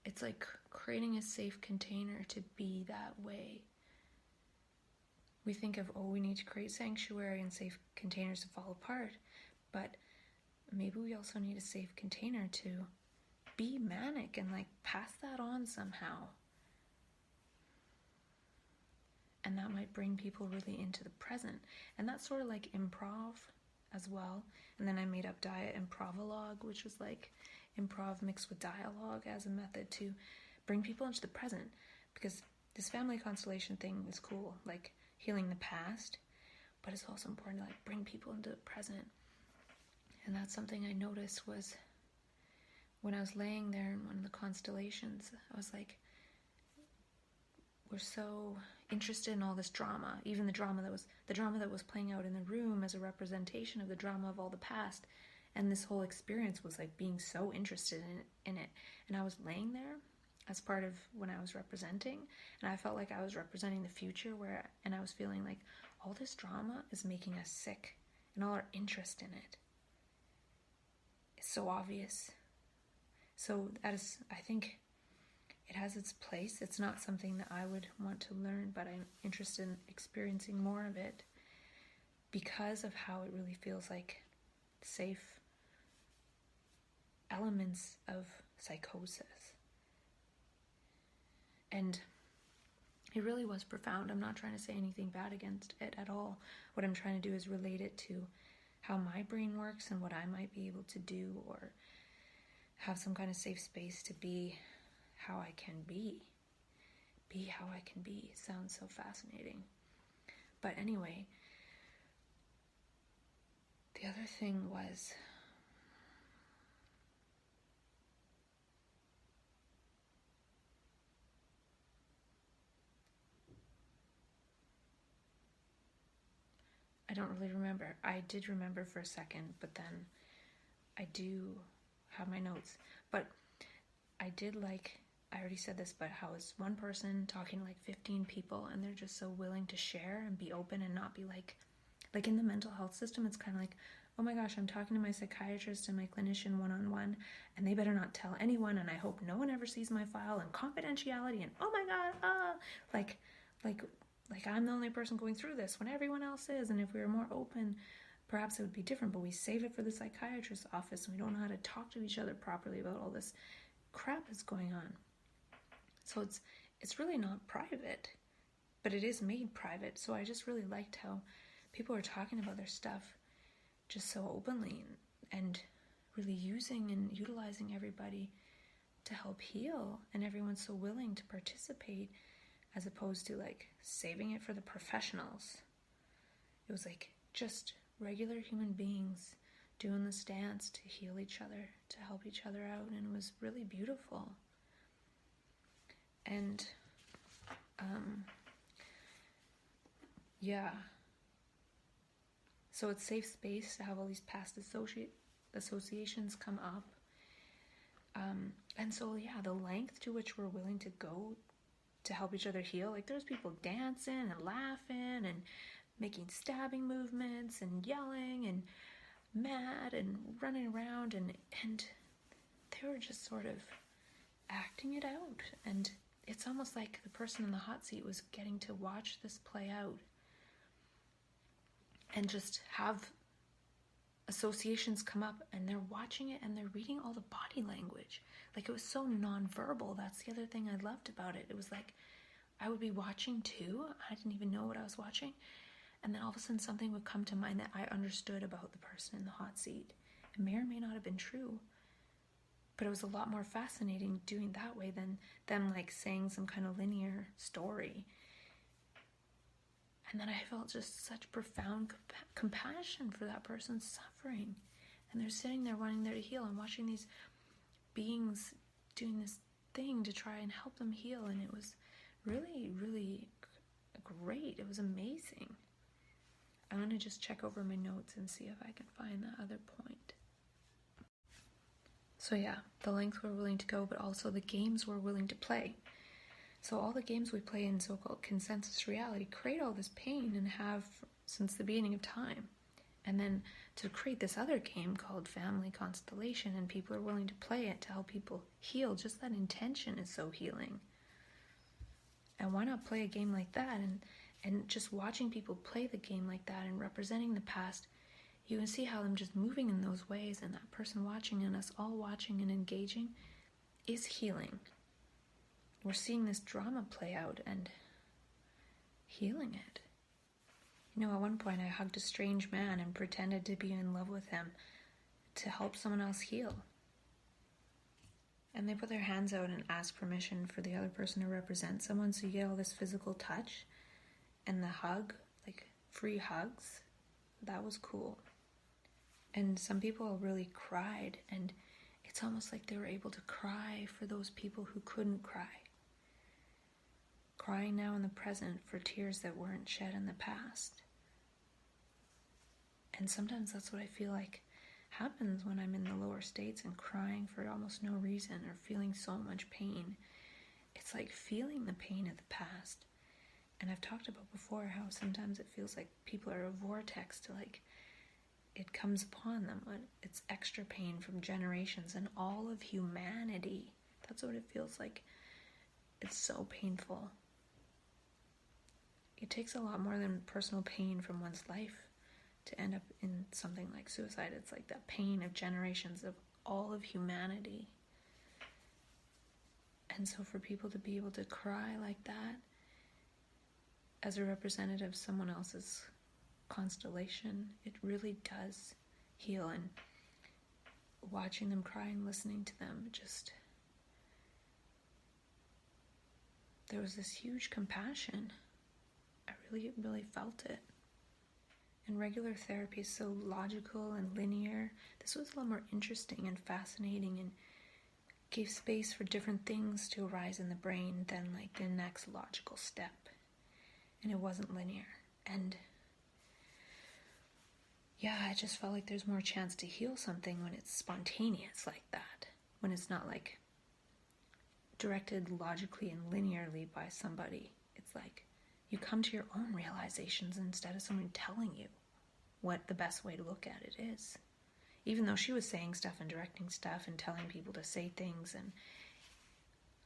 it's like creating a safe container to be that way. we think of, oh, we need to create sanctuary and safe containers to fall apart, but maybe we also need a safe container to be manic and like pass that on somehow. And that might bring people really into the present. And that's sort of like improv as well. And then I made up Diet Improvalog, which was like improv mixed with dialogue as a method to bring people into the present. Because this family constellation thing is cool, like healing the past, but it's also important to like bring people into the present. And that's something I noticed was when I was laying there in one of the constellations, I was like, we're so interested in all this drama, even the drama that was playing out in the room as a representation of the drama of all the past. And this whole experience was like being so interested in it. And I was laying there as part of when I was representing, and I felt like I was representing the future and I was feeling like all this drama is making us sick, and all our interest in it is so obvious. So that is, I think it has its place. It's not something that I would want to learn, but I'm interested in experiencing more of it because of how it really feels like safe elements of psychosis. And it really was profound. I'm not trying to say anything bad against it at all. What I'm trying to do is relate it to how my brain works and what I might be able to do, or have some kind of safe space to be how I can be. Be how I can be. Sounds so fascinating. But anyway, the other thing was, I don't really remember. I did remember for a second, but then I do have my notes. But I did like, I already said this, but how it's one person talking to like 15 people, and they're just so willing to share and be open and not be like in the mental health system, it's kind of like, oh my gosh, I'm talking to my psychiatrist and my clinician one-on-one, and they better not tell anyone, and I hope no one ever sees my file, and confidentiality, and oh my god, like I'm the only person going through this when everyone else is. And if we were more open, perhaps it would be different, but we save it for the psychiatrist's office, and we don't know how to talk to each other properly about all this crap that's going on. So it's really not private, but it is made private. So I just really liked how people are talking about their stuff just so openly, and really using and utilizing everybody to help heal, and everyone's so willing to participate, as opposed to like saving it for the professionals. It was like just regular human beings doing this dance to heal each other, to help each other out, and it was really beautiful. And yeah, so it's safe space to have all these past associations come up, and so yeah, the length to which we're willing to go to help each other heal. Like there's people dancing and laughing and making stabbing movements and yelling and mad and running around, and they were just sort of acting it out. And it's almost like the person in the hot seat was getting to watch this play out and just have associations come up, and they're watching it and they're reading all the body language. Like it was so nonverbal. That's the other thing I loved about it. It was like I would be watching too. I didn't even know what I was watching. And then all of a sudden something would come to mind that I understood about the person in the hot seat. It may or may not have been true, but it was a lot more fascinating doing that way than them like saying some kind of linear story. And then I felt just such profound compassion for that person's suffering. And they're sitting there wanting there to heal, and watching these beings doing this thing to try and help them heal. And it was really, really great. It was amazing. I'm going to just check over my notes and see if I can find that other point. So yeah, the length we're willing to go, but also the games we're willing to play. So all the games we play in so-called consensus reality create all this pain, and have since the beginning of time. And then to create this other game called family constellation, and people are willing to play it to help people heal, just that intention is so healing. And why not play a game like that And just watching people play the game like that and representing the past, you can see how them just moving in those ways, and that person watching and us all watching and engaging is healing. We're seeing this drama play out and healing it. You know, at one point I hugged a strange man and pretended to be in love with him to help someone else heal. And they put their hands out and ask permission for the other person to represent someone, so you get all this physical touch and the hug, like free hugs. That was cool. And some people really cried, and it's almost like they were able to cry for those people who couldn't cry. Crying now in the present for tears that weren't shed in the past. And sometimes that's what I feel like happens when I'm in the lower states and crying for almost no reason or feeling so much pain. It's like feeling the pain of the past. And I've talked about before how sometimes it feels like people are a vortex to, like, it comes upon them. It's extra pain from generations and all of humanity. That's what it feels like. It's so painful. It takes a lot more than personal pain from one's life to end up in something like suicide. It's like that pain of generations of all of humanity. And so for people to be able to cry like that as a representative of someone else's constellation, it really does heal. And watching them cry and listening to them, just, there was this huge compassion. I really, really felt it. And regular therapy is so logical and linear. This was a lot more interesting and fascinating and gave space for different things to arise in the brain than like the next logical step. And it wasn't linear. And yeah, I just felt like there's more chance to heal something when it's spontaneous like that. When it's not like directed logically and linearly by somebody. It's like you come to your own realizations instead of someone telling you what the best way to look at it is. Even though she was saying stuff and directing stuff and telling people to say things, and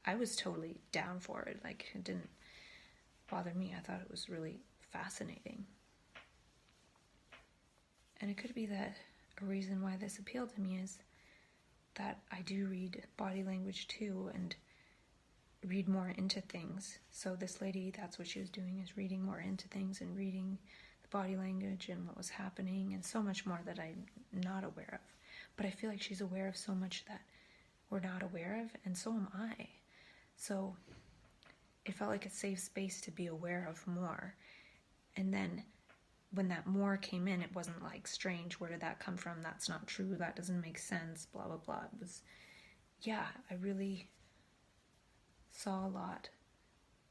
I was totally down for it. Like, it didn't bother me. I thought it was really fascinating. And it could be that a reason why this appealed to me is that I do read body language too and read more into things. So this lady, that's what she was doing, is reading more into things and reading the body language and what was happening and so much more that I'm not aware of. But I feel like she's aware of so much that we're not aware of, and so am I. So it felt like a safe space to be aware of more. And then when that more came in, it wasn't like strange. Where did that come from? That's not true. That doesn't make sense. Blah, blah, blah. It was, yeah, I really saw a lot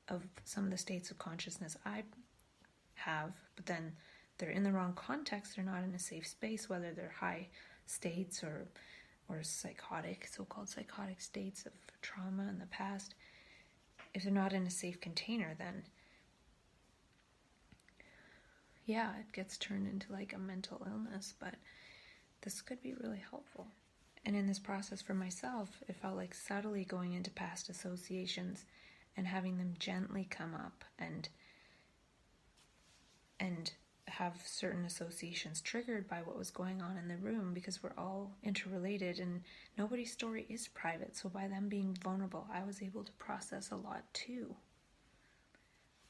of some of the states of consciousness I have, but then they're in the wrong context. They're not in a safe space, whether they're high states or psychotic, so-called psychotic states of trauma in the past. If they're not in a safe container, then yeah, it gets turned into like a mental illness. But this could be really helpful. And in this process for myself, it felt like subtly going into past associations and having them gently come up and have certain associations triggered by what was going on in the room, because we're all interrelated and nobody's story is private. So by them being vulnerable, I was able to process a lot too.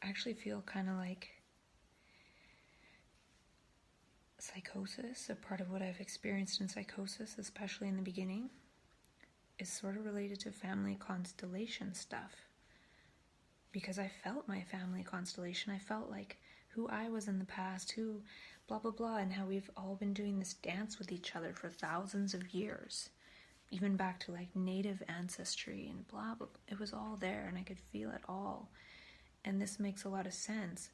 I actually feel kind of like psychosis, a part of what I've experienced in psychosis, especially in the beginning, is sort of related to family constellation stuff. Because I felt my family constellation. I felt like who I was in the past, who blah, blah, blah, and how we've all been doing this dance with each other for thousands of years. Even back to like native ancestry and blah, blah. It was all there and I could feel it all. And this makes a lot of sense.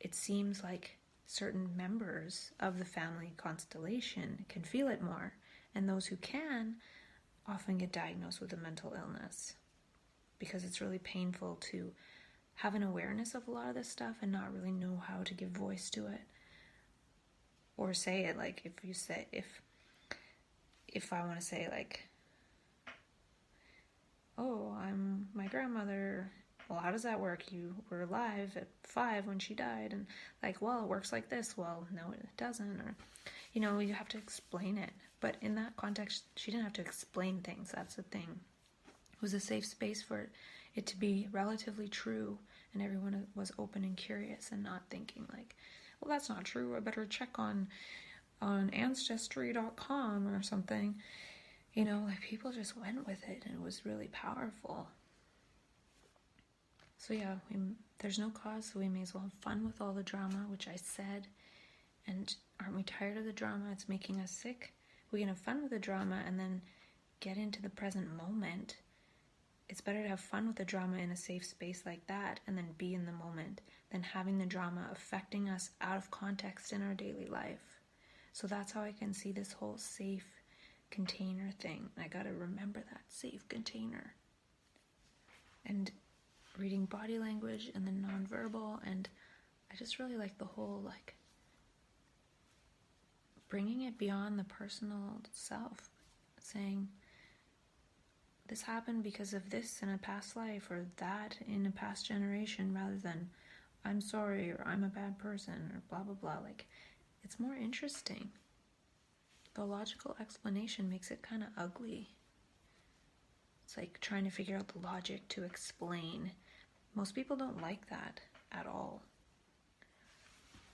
It seems like certain members of the family constellation can feel it more, and those who can often get diagnosed with a mental illness, because it's really painful to have an awareness of a lot of this stuff and not really know how to give voice to it or say it. Like if I want to say like, oh, my grandmother well, how does that work? You were alive at 5 when she died, and like, well, it works like this. Well, no, it doesn't. Or, you have to explain it. But in that context, she didn't have to explain things. That's the thing. It was a safe space for it to be relatively true, and everyone was open and curious and not thinking like, well, that's not true. I better check on ancestry.com or something. Like people just went with it, and it was really powerful. So yeah, there's no cause, so we may as well have fun with all the drama, which I said. And aren't we tired of the drama? It's making us sick. We can have fun with the drama and then get into the present moment. It's better to have fun with the drama in a safe space like that and then be in the moment than having the drama affecting us out of context in our daily life. So that's how I can see this whole safe container thing. I gotta remember that safe container. And reading body language and then nonverbal, and I just really like the whole like bringing it beyond the personal self, saying this happened because of this in a past life or that in a past generation, rather than I'm sorry or I'm a bad person or blah blah blah. Like, it's more interesting. The logical explanation makes it kind of ugly. It's like trying to figure out the logic to explain. Most people don't like that at all.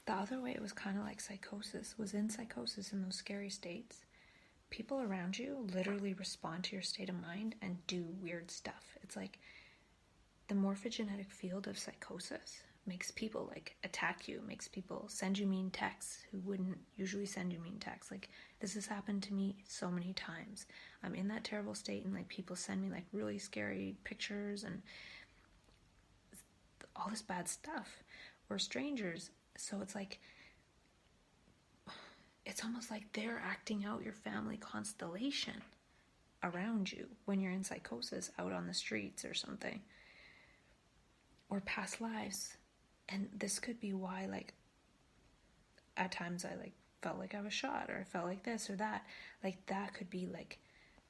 The other way, it was kind of like psychosis. Was in psychosis in those scary states. People around you literally respond to your state of mind and do weird stuff. It's like the morphogenetic field of psychosis makes people like attack you, makes people send you mean texts who wouldn't usually send you mean texts. Like, this has happened to me so many times. I'm in that terrible state and like people send me like really scary pictures and all this bad stuff, or strangers. So it's like, it's almost like they're acting out your family constellation around you when you're in psychosis out on the streets or something, or past lives. And this could be why, like, at times I like felt like I was shot, or I felt like this or that. Like, that could be like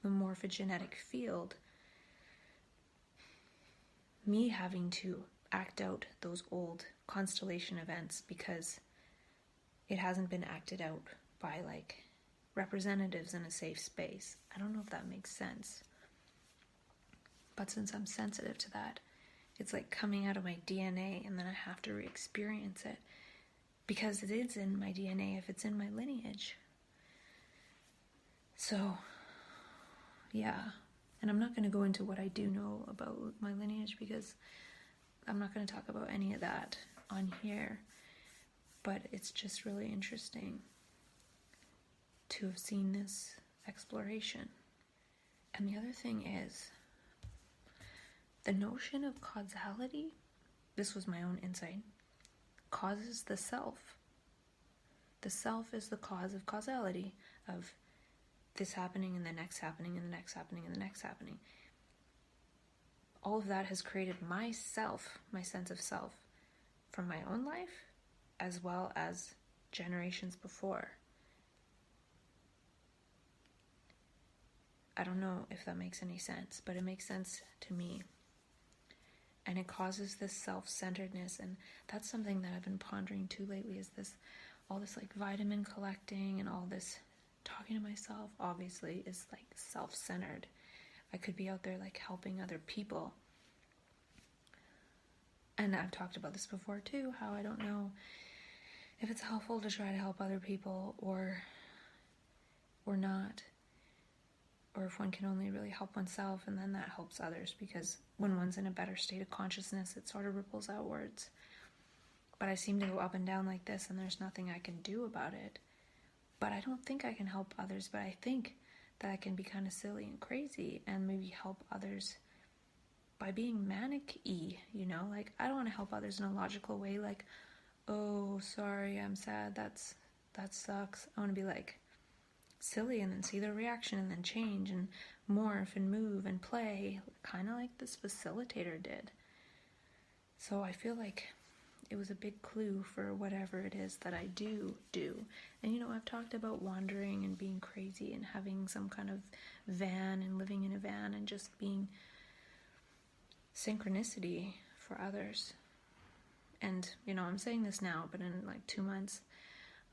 the morphogenetic field, me having to act out those old constellation events because it hasn't been acted out by like representatives in a safe space. I don't know if that makes sense. But since I'm sensitive to that, it's like coming out of my DNA, and then I have to re-experience it because it is in my DNA if it's in my lineage. So, yeah. And I'm not going to go into what I do know about my lineage because I'm not going to talk about any of that on here. But it's just really interesting to have seen this exploration. And the other thing is, the notion of causality, this was my own insight, causes the self. The self is the cause of causality, of this happening and the next happening and the next happening and the next happening. All of that has created myself, my sense of self, from my own life as well as generations before. I don't know if that makes any sense, but it makes sense to me. And it causes this self-centeredness, and that's something that I've been pondering too lately, is this, all this like vitamin collecting and all this talking to myself obviously is like self-centered. I could be out there like helping other people. And I've talked about this before too, how I don't know if it's helpful to try to help other people or not. Or if one can only really help oneself and then that helps others, because when one's in a better state of consciousness, it sort of ripples outwards. But I seem to go up and down like this and there's nothing I can do about it. But I don't think I can help others, but I think that I can be kind of silly and crazy and maybe help others by being manic-y, like I don't want to help others in a logical way, like, oh, sorry, I'm sad, that sucks. I want to be like silly and then see their reaction and then change and morph and move and play, kind of like this facilitator did. So I feel like it was a big clue for whatever it is that I do. And I've talked about wandering and being crazy and having some kind of van and living in a van and just being synchronicity for others. And, I'm saying this now, but in like 2 months,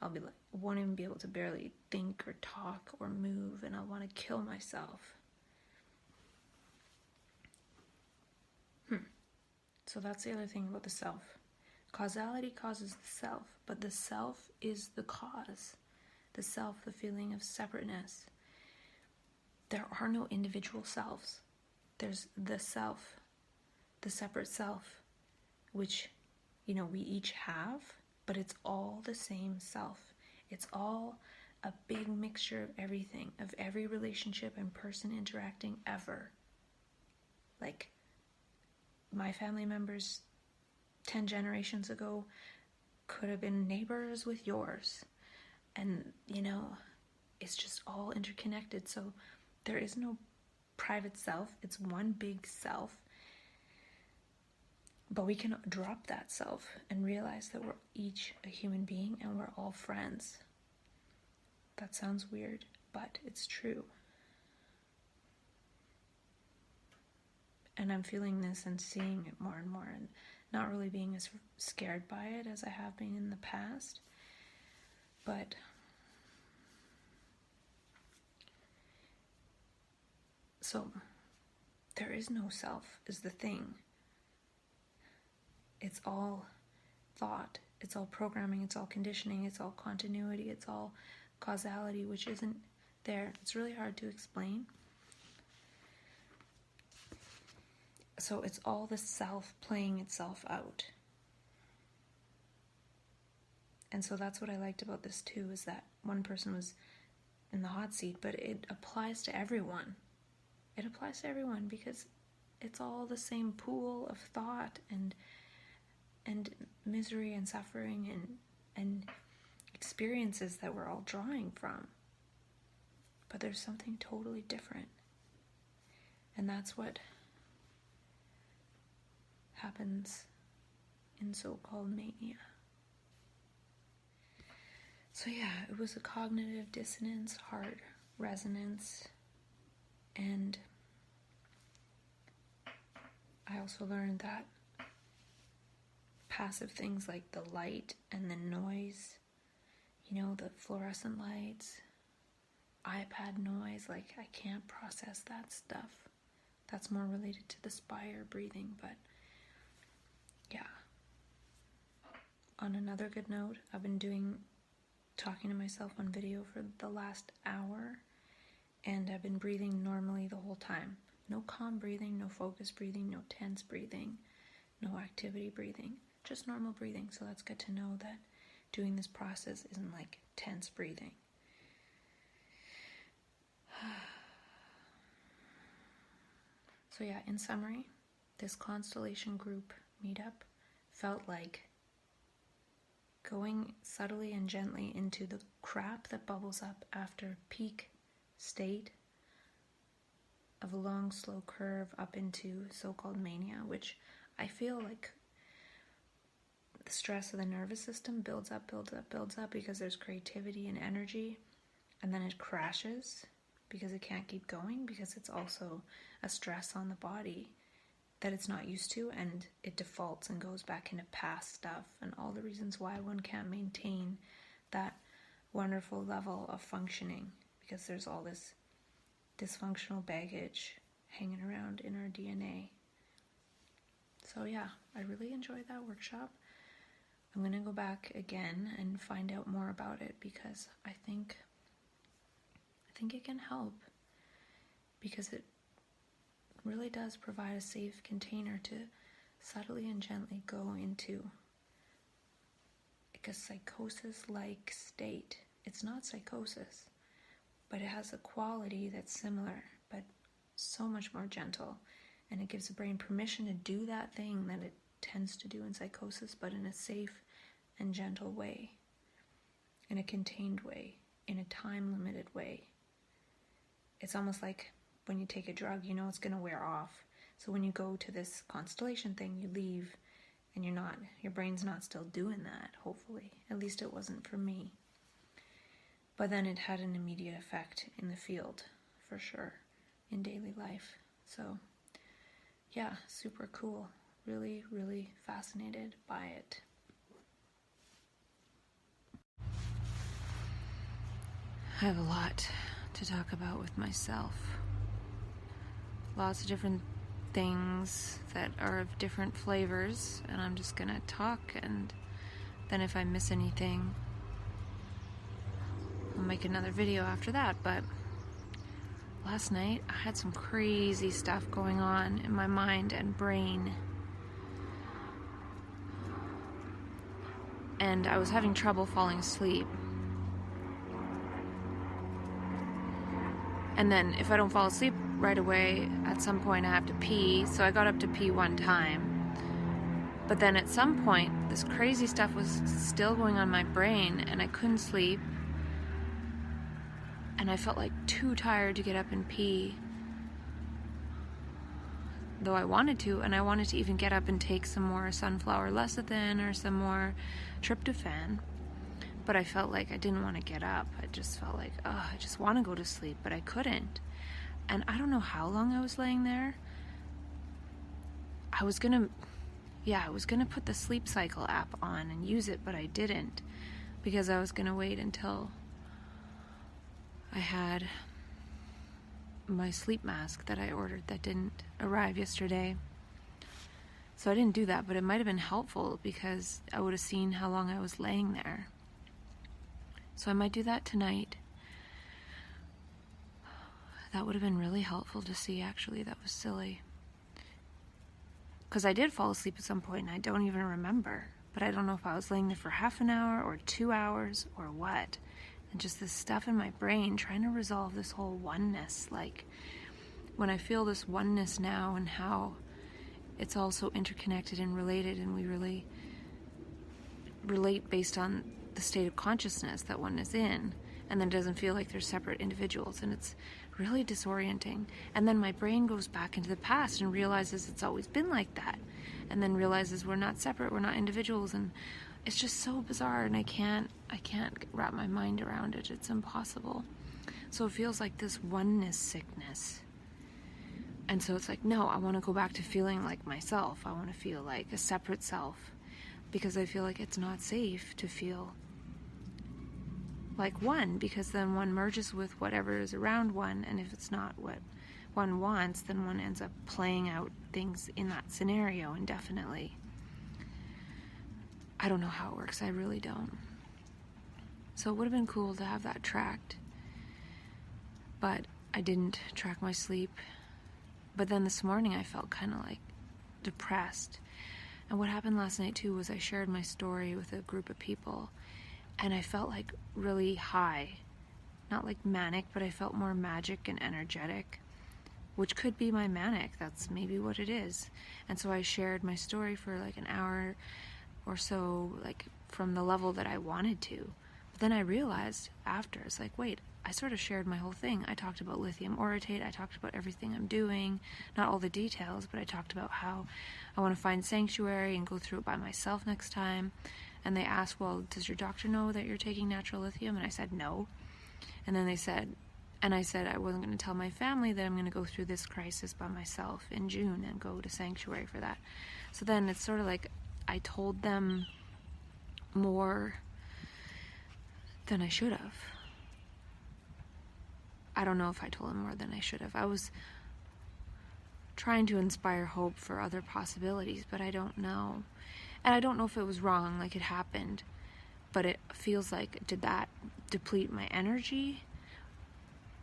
I'll be like, won't even be able to barely think or talk or move, and I'll want to kill myself. So that's the other thing about the self. Causality causes the self, but the self is the cause. The self, the feeling of separateness. There are no individual selves. There's the self, the separate self, which, we each have, but it's all the same self. It's all a big mixture of everything, of every relationship and person interacting ever. Like, my family members 10 generations ago could have been neighbors with yours. And, it's just all interconnected. So there is no private self. It's one big self. But we can drop that self and realize that we're each a human being and we're all friends. That sounds weird, but it's true. And I'm feeling this and seeing it more and more, and not really being as scared by it as I have been in the past. But so there is no self is the thing. It's all thought, it's all programming, it's all conditioning, it's all continuity, it's all causality, which isn't there. It's really hard to explain. So it's all the self playing itself out. And so that's what I liked about this too, is that one person was in the hot seat, but it applies to everyone. It applies to everyone because it's all the same pool of thought and misery and suffering and experiences that we're all drawing from. But there's something totally different. And that's what happens in so-called mania. So yeah, it was a cognitive dissonance, heart resonance, and I also learned that passive things like the light and the noise, the fluorescent lights, iPad noise, like I can't process that stuff. That's more related to the spire breathing, but yeah. On another good note, I've been talking to myself on video for the last hour, and I've been breathing normally the whole time. No calm breathing, no focus breathing, no tense breathing, no activity breathing, just normal breathing. So that's good to know that doing this process isn't like tense breathing. So yeah, in summary, this constellation group meetup felt like going subtly and gently into the crap that bubbles up after peak state of a long, slow curve up into so-called mania, which I feel like the stress of the nervous system builds up because there's creativity and energy, and then it crashes because it can't keep going because it's also a stress on the body that it's not used to, and it defaults and goes back into past stuff and all the reasons why one can't maintain that wonderful level of functioning because there's all this dysfunctional baggage hanging around in our DNA. So yeah, I really enjoyed that workshop. I'm going to go back again and find out more about it because I think it can help, because it really does provide a safe container to subtly and gently go into like a psychosis-like state. It's not psychosis, but it has a quality that's similar, but so much more gentle. And it gives the brain permission to do that thing that it tends to do in psychosis, but in a safe and gentle way, in a contained way, in a time-limited way. It's almost like when you take a drug, it's going to wear off. So when you go to this constellation thing, you leave and your brain's not still doing that, hopefully. At least it wasn't for me. But then it had an immediate effect in the field, for sure, in daily life. So yeah, super cool. really, really fascinated by it. I have a lot to talk about with myself. Lots of different things that are of different flavors, and I'm just gonna talk, and then if I miss anything, I'll make another video after that. But last night I had some crazy stuff going on in my mind and brain, and I was having trouble falling asleep. And then if I don't fall asleep right away, at some point I have to pee, so I got up to pee one time. But then at some point, this crazy stuff was still going on in my brain, and I couldn't sleep. And I felt like too tired to get up and pee. Though I wanted to, and I wanted to even get up and take some more sunflower lecithin or some more tryptophan. But I felt like I didn't want to get up. I just felt like, I just want to go to sleep, but I couldn't. And I don't know how long I was laying there. I was gonna put the Sleep Cycle app on and use it, but I didn't, because I was gonna wait until I had my sleep mask that I ordered that didn't arrive yesterday. So I didn't do that, but it might have been helpful because I would have seen how long I was laying there. So I might do that tonight. That would have been really helpful to see, actually. That was silly. Because I did fall asleep at some point, and I don't even remember. But I don't know if I was laying there for half an hour or 2 hours or what. And just this stuff in my brain trying to resolve this whole oneness. Like, when I feel this oneness now and how it's all so interconnected and related, and we really relate based on the state of consciousness that one is in, and then it doesn't feel like they're separate individuals, and it's really disorienting. And then my brain goes back into the past and realizes it's always been like that, and then realizes we're not separate, we're not individuals, and it's just so bizarre, and I can't wrap my mind around it. It's impossible. So it feels like this oneness sickness. And so it's like, no, I want to go back to feeling like myself. I want to feel like a separate self, because I feel like it's not safe to feel like one, because then one merges with whatever is around one, and if it's not what one wants, then one ends up playing out things in that scenario indefinitely. I don't know how it works. I really don't. So it would have been cool to have that tracked, but I didn't track my sleep. But then this morning I felt kind of like depressed. And what happened last night too was I shared my story with a group of people, and I felt like really high. Not like manic, but I felt more magic and energetic, which could be my manic. That's maybe what it is. And so I shared my story for like an hour or so, like from the level that I wanted to. But then I realized after, it's like, wait, I sort of shared my whole thing. I talked about lithium orotate. I talked about everything I'm doing. Not all the details, but I talked about how I want to find sanctuary and go through it by myself next time. And they asked, well, does your doctor know that you're taking natural lithium? And I said, no. And then they said, and I said I wasn't going to tell my family that I'm going to go through this crisis by myself in June and go to sanctuary for that. So then it's sort of like I told them more than I should have. I don't know if I told them more than I should have. I was trying to inspire hope for other possibilities, but I don't know. And I don't know if it was wrong, like it happened, but it feels like, did that deplete my energy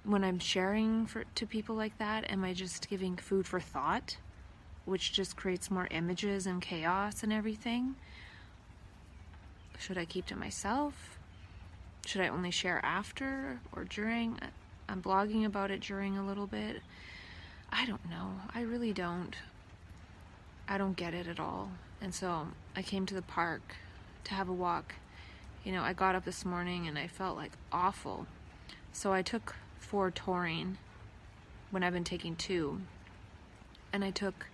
when I'm sharing to people like that? Am I just giving food for thought, which just creates more images and chaos and everything? Should I keep to myself? Should I only share after or during? I'm blogging about it during a little bit. I don't know. I really don't. I don't get it at all. And so I came to the park to have a walk. You know, I got up this morning and I felt like awful. So I took 4 taurine when I've been taking 2. And I took,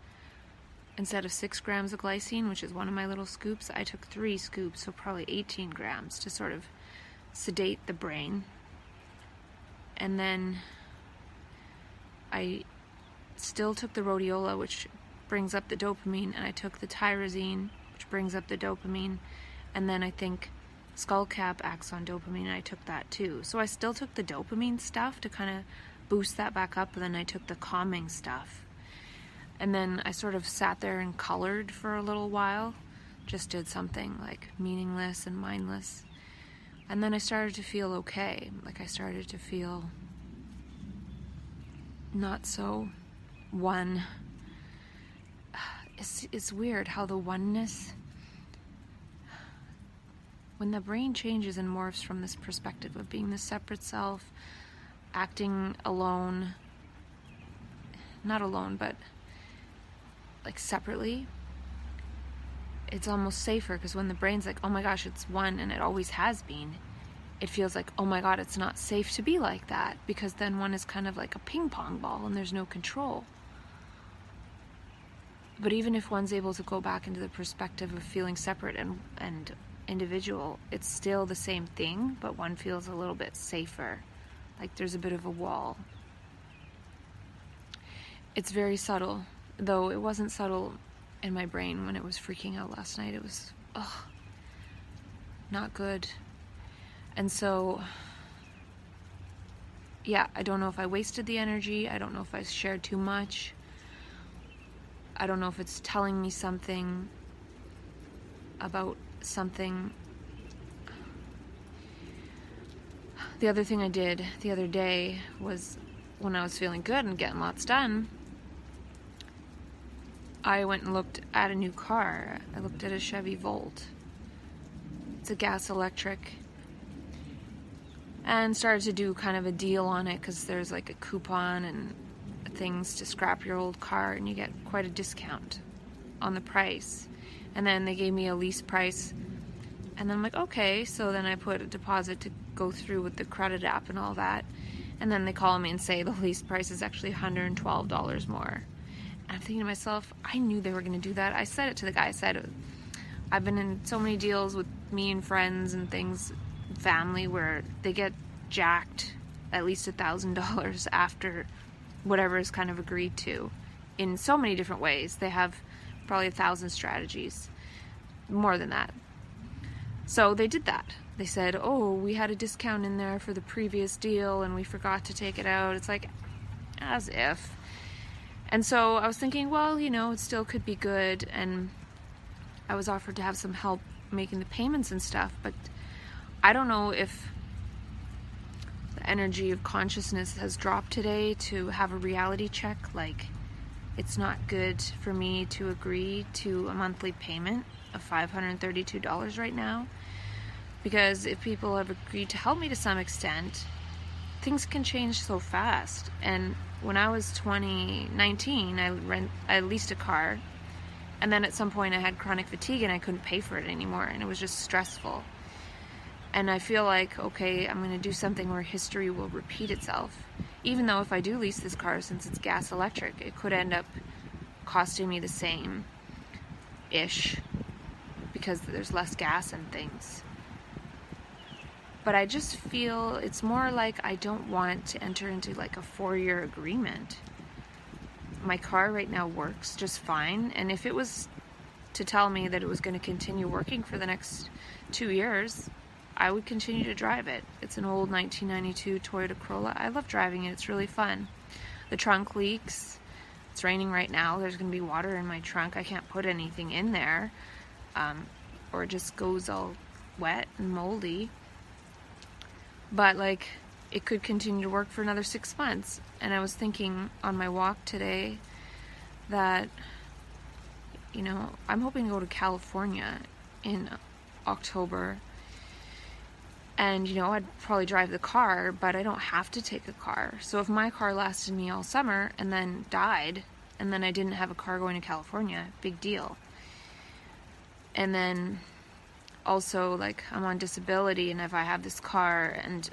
instead of 6 grams of glycine, which is one of my little scoops, I took 3 scoops, so probably 18 grams to sort of sedate the brain. And then I still took the rhodiola, which brings up the dopamine, and I took the tyrosine, which brings up the dopamine, and then I think skullcap acts on dopamine, and I took that too. So I still took the dopamine stuff to kind of boost that back up, and then I took the calming stuff. And then I sort of sat there and colored for a little while, just did something like meaningless and mindless. And then I started to feel okay. Like I started to feel not so one. It's weird how the oneness, when the brain changes and morphs from this perspective of being the separate self, acting alone, not alone, but like separately, it's almost safer, because when the brain's like, oh my gosh, it's one and it always has been, it feels like, oh my god, it's not safe to be like that, because then one is kind of like a ping pong ball and there's no control. But even if one's able to go back into the perspective of feeling separate and individual, it's still the same thing, but one feels a little bit safer, like there's a bit of a wall. It's very subtle, though it wasn't subtle in my brain when it was freaking out last night. It was, not good. And so, yeah, I don't know if I wasted the energy. I don't know if I shared too much. I don't know if it's telling me something about something. The other thing I did the other day was, when I was feeling good and getting lots done, I went and looked at a new car. I looked at a Chevy Volt. It's a gas electric. And started to do kind of a deal on it, because there's like a coupon and things to scrap your old car, and you get quite a discount on the price. And then they gave me a lease price, and then I'm like, okay. So then I put a deposit to go through with the credit app and all that, and then they call me and say the lease price is actually $112 more. And I'm thinking to myself, I knew they were going to do that. I said it to the guy. I said, I've been in so many deals with me and friends and things, family, where they get jacked at least $1,000 after whatever is kind of agreed to, in so many different ways. They have probably 1,000 strategies, more than that. So they did that. They said, oh, we had a discount in there for the previous deal and we forgot to take it out. It's like, as if. And so I was thinking, well, it still could be good. And I was offered to have some help making the payments and stuff, but I don't know if the energy of consciousness has dropped today to have a reality check. Like, it's not good for me to agree to a monthly payment of $532 right now, because if people have agreed to help me to some extent, things can change so fast. And when I was 2019, I leased a car, and then at some point I had chronic fatigue and I couldn't pay for it anymore, and it was just stressful. And I feel like, okay, I'm going to do something where history will repeat itself. Even though if I do lease this car, since it's gas electric, it could end up costing me the same-ish, because there's less gas and things. But I just feel it's more like I don't want to enter into like a 4-year agreement. My car right now works just fine, and if it was to tell me that it was going to continue working for the next 2 years, I would continue to drive it. It's an old 1992 Toyota Corolla. I love driving it. It's really fun. The trunk leaks. It's raining right now. There's going to be water in my trunk. I can't put anything in there, or it just goes all wet and moldy. But like, it could continue to work for another 6 months. And I was thinking on my walk today that, I'm hoping to go to California in October. And, I'd probably drive the car, but I don't have to take a car. So if my car lasted me all summer and then died, and then I didn't have a car going to California, big deal. And then also, like, I'm on disability, and if I have this car and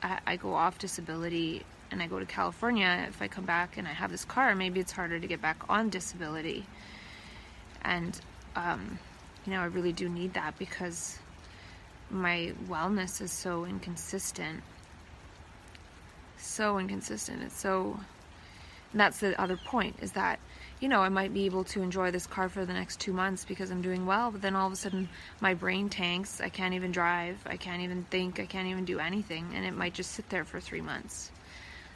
I go off disability and I go to California, if I come back and I have this car, maybe it's harder to get back on disability. And, I really do need that, because my wellness is so inconsistent. It's so, and that's the other point, is that you know, I might be able to enjoy this car for the next 2 months because I'm doing well, but then all of a sudden my brain tanks. I can't even drive. I can't even think. I can't even do anything. And it might just sit there for 3 months.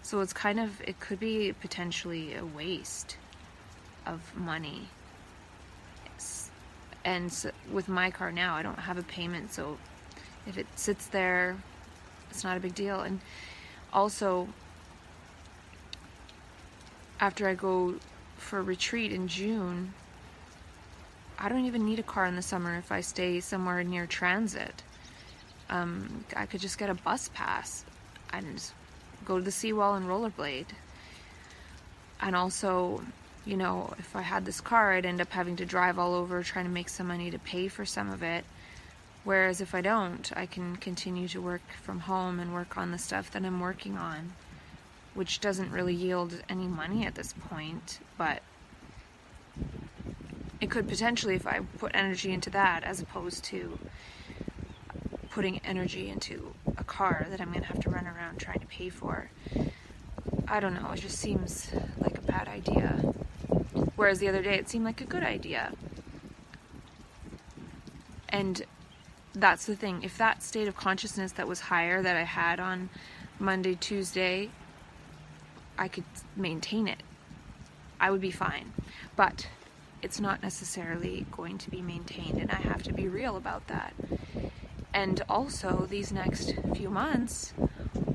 So it's kind of, it could be potentially a waste of money. And so with my car now, I don't have a payment. So if it sits there, it's not a big deal. And also, after I go for a retreat in June, I don't even need a car in the summer if I stay somewhere near transit. I could just get a bus pass and go to the seawall and rollerblade. And also, you know, if I had this car, I'd end up having to drive all over trying to make some money to pay for some of it. Whereas if I don't, I can continue to work from home and work on the stuff that I'm working on, which doesn't really yield any money at this point, but it could potentially if I put energy into that as opposed to putting energy into a car that I'm going to have to run around trying to pay for. I don't know, it just seems like a bad idea. Whereas the other day it seemed like a good idea. And that's the thing, if that state of consciousness that was higher that I had on Monday, Tuesday, I could maintain it, I would be fine. But it's not necessarily going to be maintained, and I have to be real about that. And also, these next few months,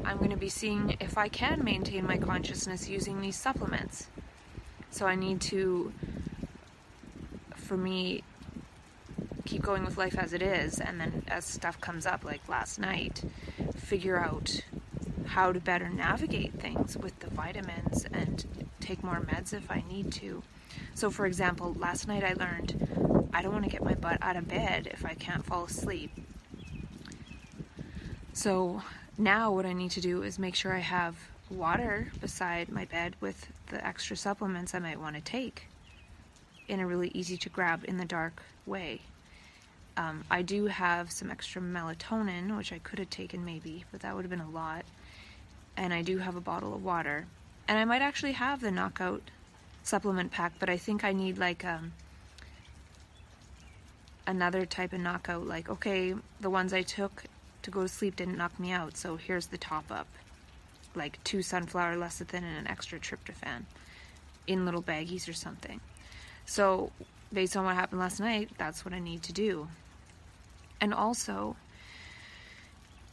I'm going to be seeing if I can maintain my consciousness using these supplements. So I need to, for me, keep going with life as it is, and then as stuff comes up, like last night, figure out how to better navigate things with the vitamins and take more meds if I need to. So for example, last night I learned I don't want to get my butt out of bed if I can't fall asleep. So now what I need to do is make sure I have water beside my bed with the extra supplements I might want to take in a really easy to grab in the dark way. I do have some extra melatonin, which I could have taken maybe, but that would have been a lot. And I do have a bottle of water. And I might actually have the Knockout supplement pack, but I think I need like another type of knockout. Like, okay, the ones I took to go to sleep didn't knock me out, so here's the top up. Like 2 sunflower lecithin and an extra tryptophan in little baggies or something. So based on what happened last night, that's what I need to do. And also,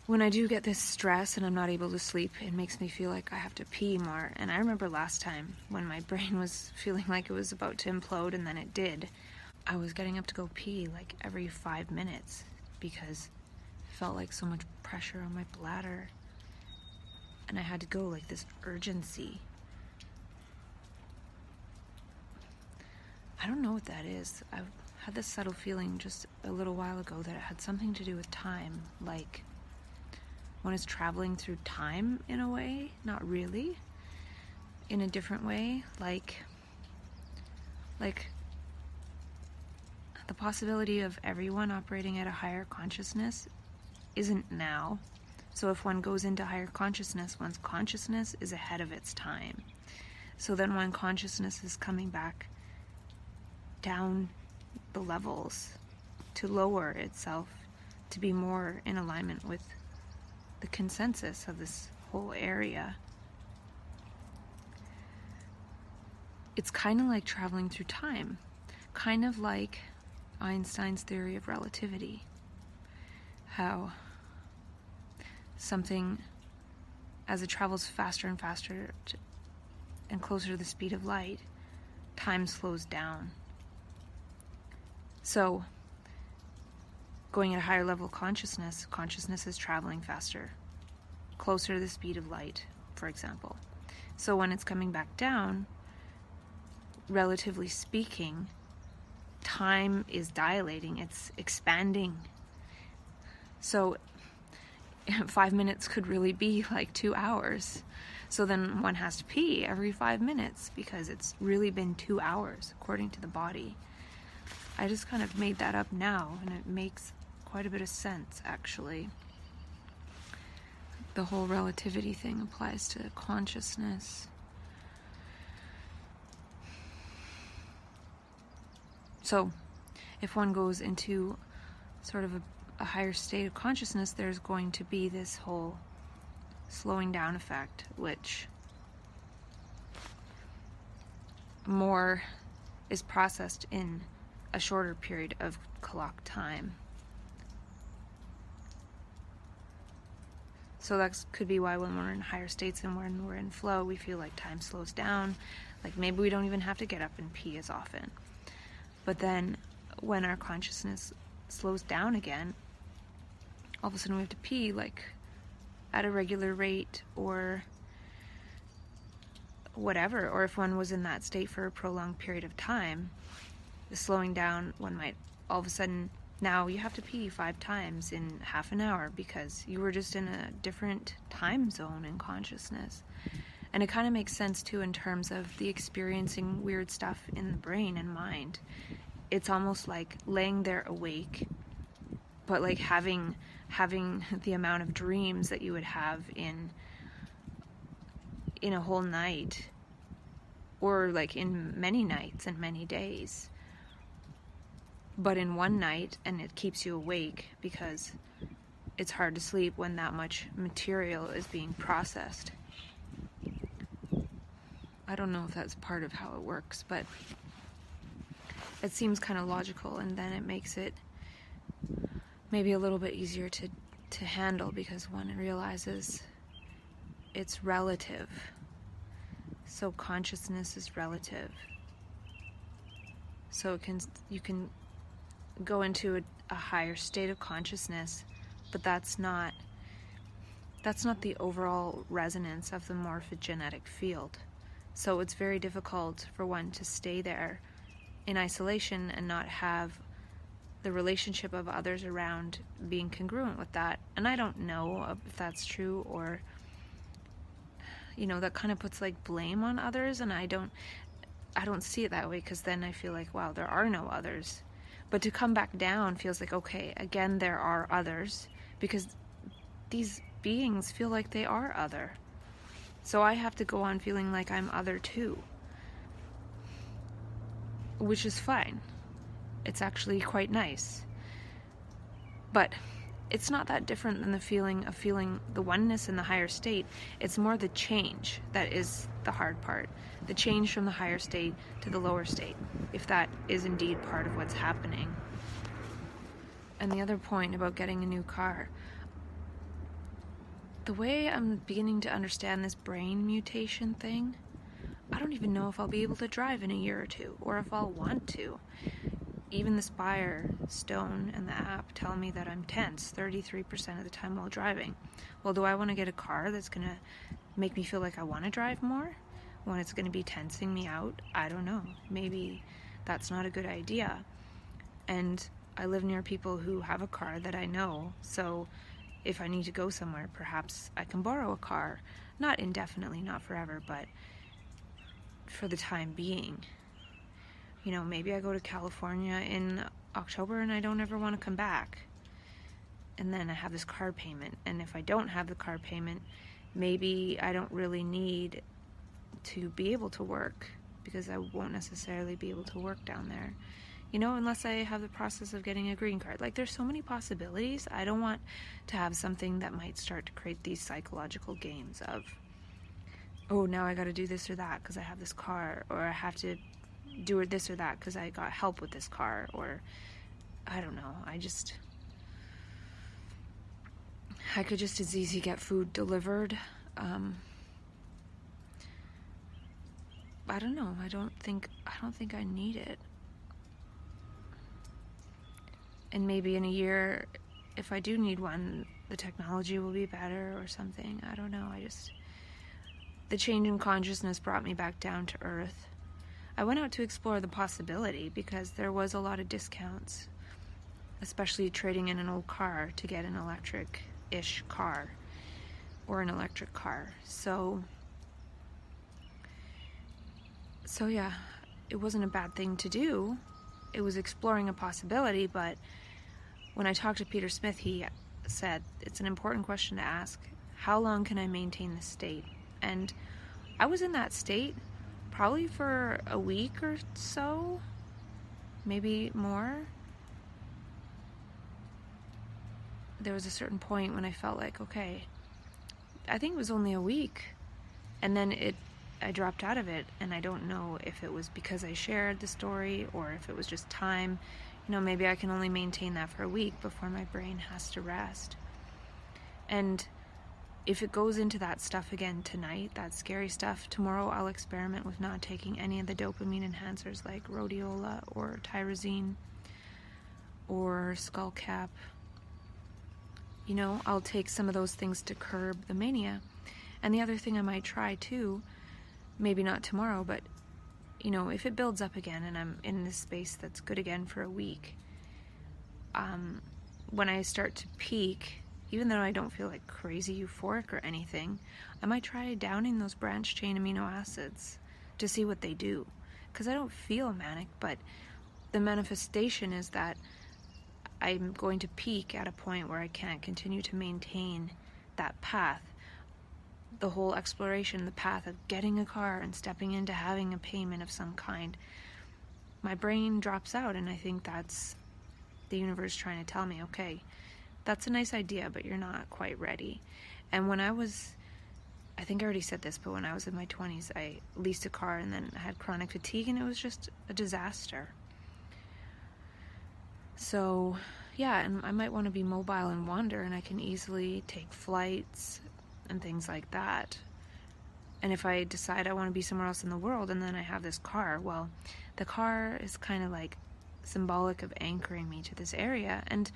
when I do get this stress and I'm not able to sleep, it makes me feel like I have to pee more. And I remember last time when my brain was feeling like it was about to implode, and then it did, I was getting up to go pee like every 5 minutes because it felt like so much pressure on my bladder. And I had to go, like this urgency. I don't know what that is. I had this subtle feeling just a little while ago that it had something to do with time, like one is traveling through time in a way, not really, in a different way, like the possibility of everyone operating at a higher consciousness isn't now. So if one goes into higher consciousness, one's consciousness is ahead of its time. So then when consciousness is coming back down the levels to lower itself, to be more in alignment with the consensus of this whole area. It's kind of like traveling through time, kind of like Einstein's theory of relativity. How something, as it travels faster and faster and closer to the speed of light, time slows down. So, going at a higher level of consciousness is traveling faster, closer to the speed of light, for example. So when it's coming back down, relatively speaking, time is dilating, it's expanding. So 5 minutes could really be like 2 hours. So then one has to pee every 5 minutes because it's really been 2 hours according to the body. I just kind of made that up now, and it makes quite a bit of sense, actually. The whole relativity thing applies to consciousness. So if one goes into sort of a higher state of consciousness, there's going to be this whole slowing down effect, which more is processed in a shorter period of clock time. So that could be why when we're in higher states and when we're in flow, we feel like time slows down. Like maybe we don't even have to get up and pee as often. But then when our consciousness slows down again, all of a sudden we have to pee like at a regular rate or whatever. Or if one was in that state for a prolonged period of time, the slowing down, one might all of a sudden, now you have to pee 5 times in half an hour because you were just in a different time zone in consciousness. And it kind of makes sense too in terms of the experiencing weird stuff in the brain and mind. It's almost like laying there awake, but like having the amount of dreams that you would have in a whole night, or like in many nights and many days. But in one night, and it keeps you awake because it's hard to sleep when that much material is being processed. I don't know if that's part of how it works, but it seems kind of logical, and then it makes it maybe a little bit easier to handle because one realizes it's relative. So consciousness is relative. So you can go into a higher state of consciousness, but that's not the overall resonance of the morphogenetic field. So it's very difficult for one to stay there in isolation and not have the relationship of others around being congruent with that. And I don't know if that's true, or that kind of puts like blame on others, and I don't see it that way, because then I feel like, wow, there are no others. But to come back down feels like, okay, again, there are others, because these beings feel like they are other. So I have to go on feeling like I'm other too, which is fine. It's actually quite nice. But it's not that different than the feeling of feeling the oneness in the higher state. It's more the change that is the hard part. The change from the higher state to the lower state, if that is indeed part of what's happening. And the other point about getting a new car, the way I'm beginning to understand this brain mutation thing, I don't even know if I'll be able to drive in a year or two, or if I'll want to. Even the Spire Stone and the app tell me that I'm tense 33% of the time while driving. Well, do I want to get a car that's going to make me feel like I want to drive more when it's going to be tensing me out? I don't know. Maybe that's not a good idea. And I live near people who have a car that I know, so if I need to go somewhere, perhaps I can borrow a car. Not indefinitely, not forever, but for the time being. Maybe I go to California in October and I don't ever want to come back. And then I have this car payment. And if I don't have the car payment, maybe I don't really need to be able to work, because I won't necessarily be able to work down there. Unless I have the process of getting a green card. Like, there's so many possibilities. I don't want to have something that might start to create these psychological games of, oh, now I got to do this or that because I have this car, or I have to do this or that because I got help with this car, or I don't know. I could just as easy get food delivered. I don't know. I don't think I need it. And maybe in a year, if I do need one, the technology will be better or something. I don't know. The change in consciousness brought me back down to earth. I went out to explore the possibility because there was a lot of discounts, especially trading in an old car to get an electric-ish car or an electric car. So yeah, it wasn't a bad thing to do. It was exploring a possibility, but when I talked to Peter Smith, he said it's an important question to ask. How long can I maintain this state? And I was in that state probably for a week or so, maybe more. There was a certain point when I felt like, okay, I think it was only a week, and then I dropped out of it, and I don't know if it was because I shared the story or if it was just time. Maybe I can only maintain that for a week before my brain has to rest. And if it goes into that stuff again tonight, that scary stuff, tomorrow I'll experiment with not taking any of the dopamine enhancers like rhodiola or tyrosine or skullcap. I'll take some of those things to curb the mania. And the other thing I might try too, maybe not tomorrow, but if it builds up again and I'm in this space that's good again for a week, when I start to peak, even though I don't feel like crazy euphoric or anything, I might try downing those branched chain amino acids to see what they do. Because I don't feel manic, but the manifestation is that I'm going to peak at a point where I can't continue to maintain that path. The whole exploration, the path of getting a car and stepping into having a payment of some kind. My brain drops out, and I think that's the universe trying to tell me, okay, that's a nice idea, but you're not quite ready. And when I think I already said this, but when I was in my 20s, I leased a car and then I had chronic fatigue, and it was just a disaster. So, yeah, and I might want to be mobile and wander, and I can easily take flights and things like that. And if I decide I want to be somewhere else in the world and then I have this car, well, the car is kind of like symbolic of anchoring me to this area. And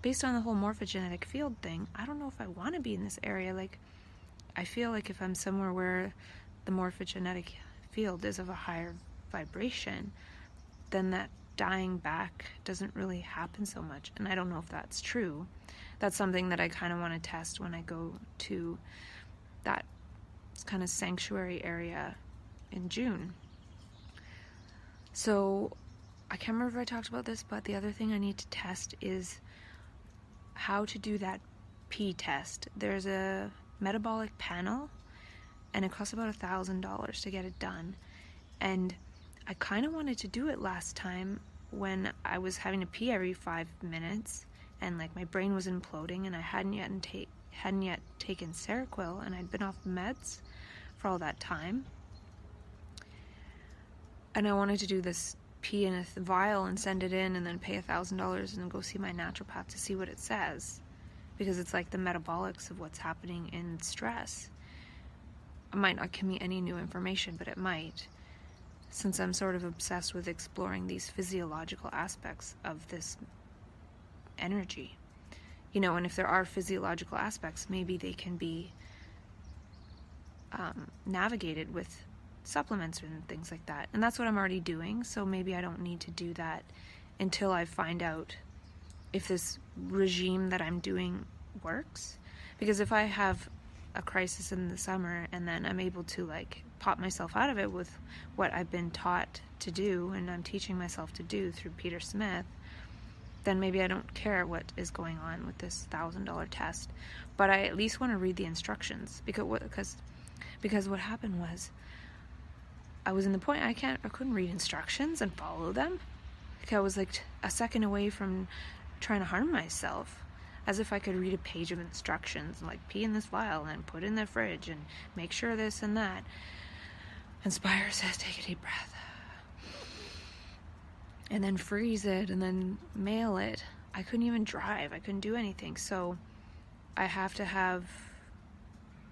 based on the whole morphogenetic field thing, I don't know if I want to be in this area. Like, I feel like if I'm somewhere where the morphogenetic field is of a higher vibration, then that dying back doesn't really happen so much. And I don't know if that's true. That's something that I kind of want to test when I go to that kind of sanctuary area in June. So I can't remember if I talked about this, but the other thing I need to test is how to do that P test. There's a metabolic panel, and it costs about $1,000 to get it done. And I kind of wanted to do it last time when I was having to pee every 5 minutes, and like my brain was imploding, and I hadn't yet taken Seroquel, and I'd been off meds for all that time. And I wanted to do this pee in a vial and send it in, and then pay $1,000 and go see my naturopath to see what it says, because it's like the metabolics of what's happening in stress. It might not give me any new information, but it might, since I'm sort of obsessed with exploring these physiological aspects of this energy. And if there are physiological aspects, maybe they can be navigated with supplements and things like that. And that's what I'm already doing, so maybe I don't need to do that until I find out if this regime that I'm doing works. Because if I have a crisis in the summer and then I'm able to like pop myself out of it with what I've been taught to do and I'm teaching myself to do through Peter Smith, then maybe I don't care what is going on with this $1,000 test. But I at least want to read the instructions, because what happened was I was in the point I couldn't read instructions and follow them. Like I was like a second away from trying to harm myself, as if I could read a page of instructions and like pee in this vial and put it in the fridge and make sure this and that. Inspire says take a deep breath. And then freeze it and then mail it. I couldn't even drive. I couldn't do anything. So I have to have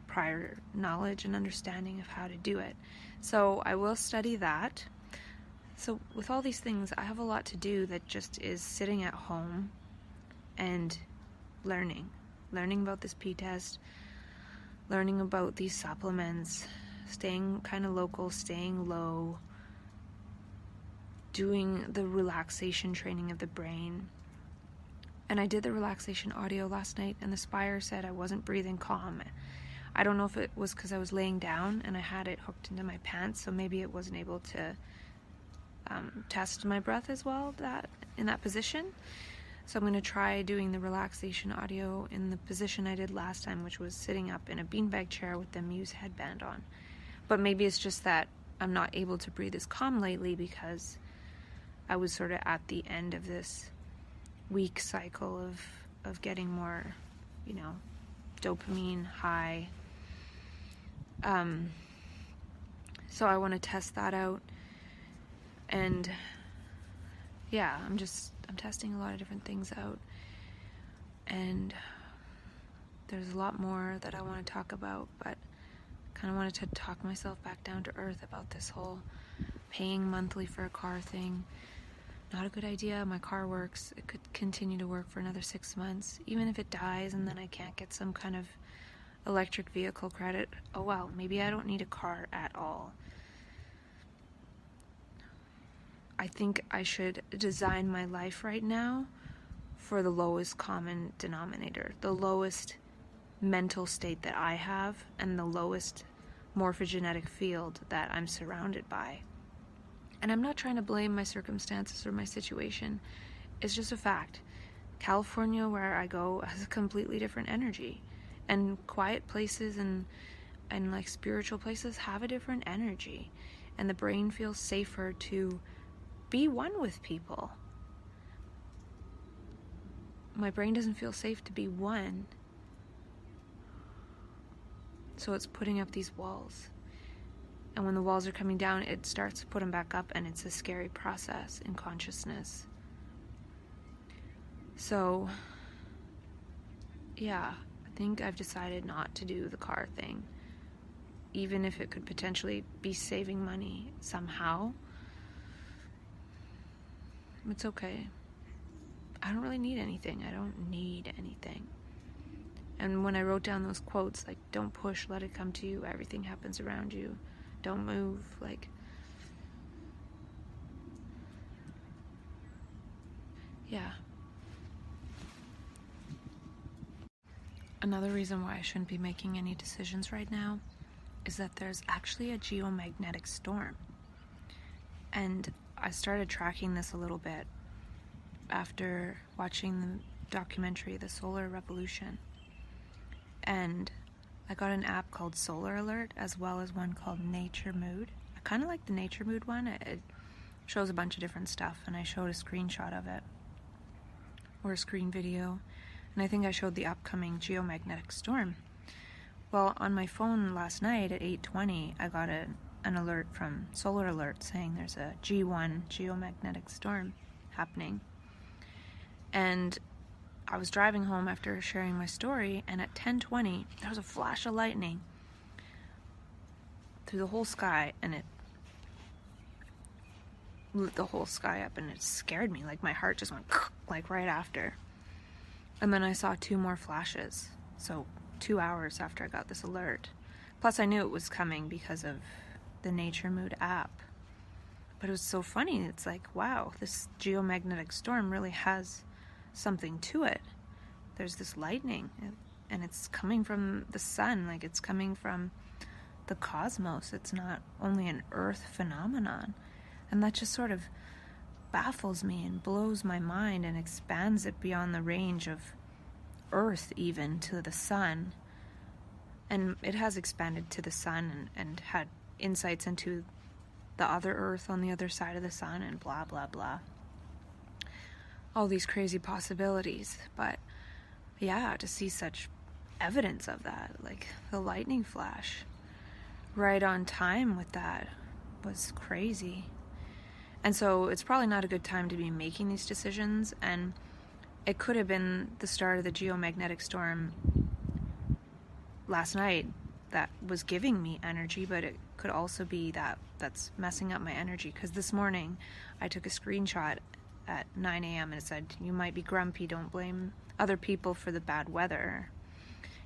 prior knowledge and understanding of how to do it. So I will study that. So with all these things, I have a lot to do that just is sitting at home and learning about this P test, learning about these supplements, staying kind of local, staying low, doing the relaxation training of the brain. And I did the relaxation audio last night, and the Spire said I wasn't breathing calm. I don't know if it was because I was laying down and I had it hooked into my pants, so maybe it wasn't able to test my breath as well in that position. So I'm going to try doing the relaxation audio in the position I did last time, which was sitting up in a beanbag chair with the Muse headband on. But maybe it's just that I'm not able to breathe as calm lately because I was sort of at the end of this week cycle of getting more, you know, dopamine high. So I want to test that out. And yeah, I'm testing a lot of different things out. And there's a lot more that I want to talk about, but kind of wanted to talk myself back down to earth about this whole paying monthly for a car thing. Not a good idea. My car works. It could continue to work for another 6 months. Even if it dies and then I can't get some kind of electric vehicle credit, oh well, maybe I don't need a car at all. I think I should design my life right now for the lowest common denominator, the lowest mental state that I have, and the lowest morphogenetic field that I'm surrounded by. And I'm not trying to blame my circumstances or my situation. It's just a fact. California, where I go, has a completely different energy. And quiet places and like spiritual places have a different energy. And the brain feels safer to be one with people. My brain doesn't feel safe to be one. So it's putting up these walls. And when the walls are coming down, it starts to put them back up, and it's a scary process in consciousness. So, yeah, I think I've decided not to do the car thing. Even if it could potentially be saving money somehow. It's okay. I don't really need anything. I don't need anything. And when I wrote down those quotes, like, don't push, let it come to you, everything happens around you, don't move, like, yeah. Another reason why I shouldn't be making any decisions right now is that there's actually a geomagnetic storm. And I started tracking this a little bit after watching the documentary, The Solar Revolution. And I got an app called Solar Alert, as well as one called Nature Mood. I kind of like the Nature Mood one. It shows a bunch of different stuff, and I showed a screenshot of it, or a screen video, and I think I showed the upcoming geomagnetic storm. Well, on my phone last night at 8:20, I got an alert from Solar Alert saying there's a G1 geomagnetic storm happening. And I was driving home after sharing my story, and at 10:20, there was a flash of lightning through the whole sky, and it lit the whole sky up, and it scared me. Like, my heart just went like right after. And then I saw 2 more flashes, so 2 hours after I got this alert. Plus, I knew it was coming because of the Nature Mood app. But it was so funny. It's like, wow, this geomagnetic storm really has something to it. There's this lightning, and it's coming from the sun, like it's coming from the cosmos. It's not only an Earth phenomenon. And that just sort of baffles me and blows my mind and expands it beyond the range of Earth, even to the sun. And it has expanded to the sun and had insights into the other Earth on the other side of the sun, and blah blah blah, all these crazy possibilities. But yeah, to see such evidence of that, like the lightning flash right on time with that, was crazy. And so it's probably not a good time to be making these decisions, and it could have been the start of the geomagnetic storm last night that was giving me energy, but it could also be that's messing up my energy. Because this morning I took a screenshot at 9 a.m. and it said, you might be grumpy, don't blame other people for the bad weather.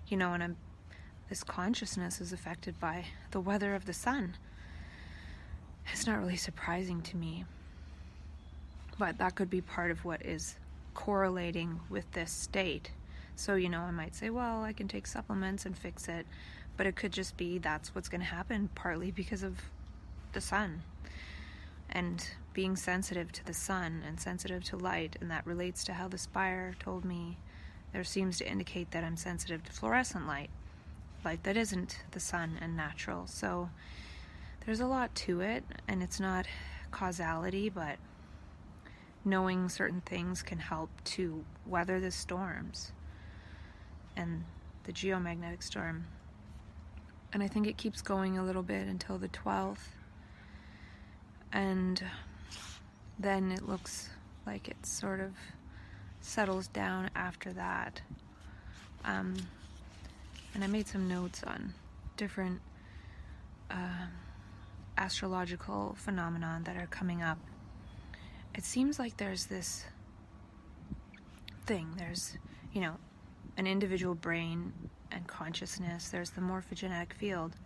You know, and this consciousness is affected by the weather of the sun. It's not really surprising to me, but that could be part of what is correlating with this state. So, you know, I might say, well, I can take supplements and fix it, but it could just be that's what's going to happen, partly because of the sun and being sensitive to the sun and sensitive to light. And that relates to how the Spire told me there seems to indicate that I'm sensitive to fluorescent light that isn't the sun and natural. So there's a lot to it, and it's not causality, but knowing certain things can help to weather the storms and the geomagnetic storm. And I think it keeps going a little bit until the 12th. And then it looks like it sort of settles down after that. And I made some notes on different astrological phenomenon that are coming up. It seems like there's this thing. There's, an individual brain and consciousness. There's the morphogenetic field.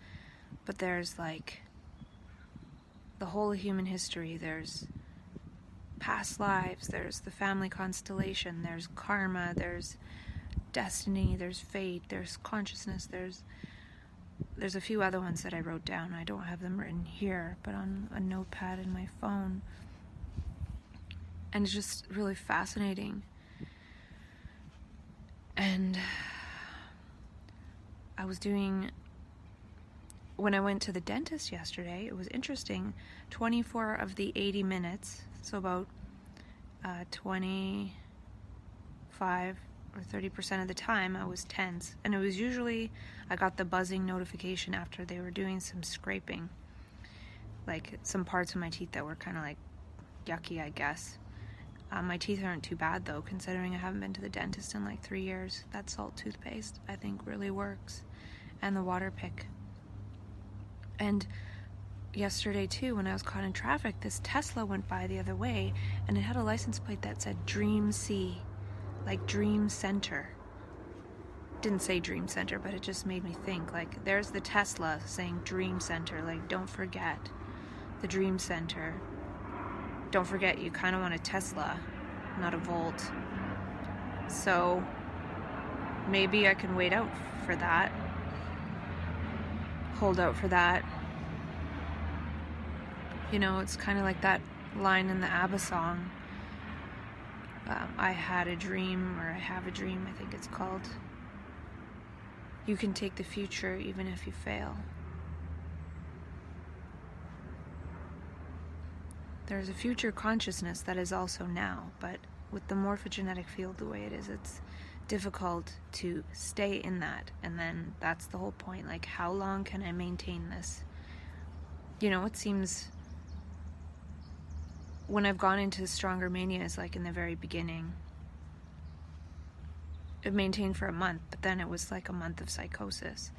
But there's like the whole of human history. There's past lives. There's the family constellation. There's karma. There's destiny. There's fate. There's consciousness. There's a few other ones that I wrote down. I don't have them written here, but on a notepad in my phone. And it's just really fascinating. And when I went to the dentist yesterday, it was interesting. 24 of the 80 minutes, so about 25 or 30% of the time, I was tense. And it was usually, I got the buzzing notification after they were doing some scraping. Like some parts of my teeth that were kind of like yucky, I guess. My teeth aren't too bad though, considering I haven't been to the dentist in like 3 years. That salt toothpaste, I think, really works. And the water pick. And yesterday too, when I was caught in traffic, this Tesla went by the other way, and it had a license plate that said Dream C, like Dream Center. Didn't say Dream Center, but it just made me think, like, there's the Tesla saying Dream Center, like, don't forget the Dream Center. Don't forget, you kind of want a Tesla, not a Volt. So maybe I can wait out for that. Hold out for that. It's kind of like that line in the ABBA song. I had a dream, or I have a dream, I think it's called. You can take the future even if you fail. There's a future consciousness that is also now, but with the morphogenetic field the way it is, it's difficult to stay in that. And then that's the whole point. Like, how long can I maintain this? It seems when I've gone into stronger manias, like in the very beginning, it maintained for a month, but then it was like a month of psychosis.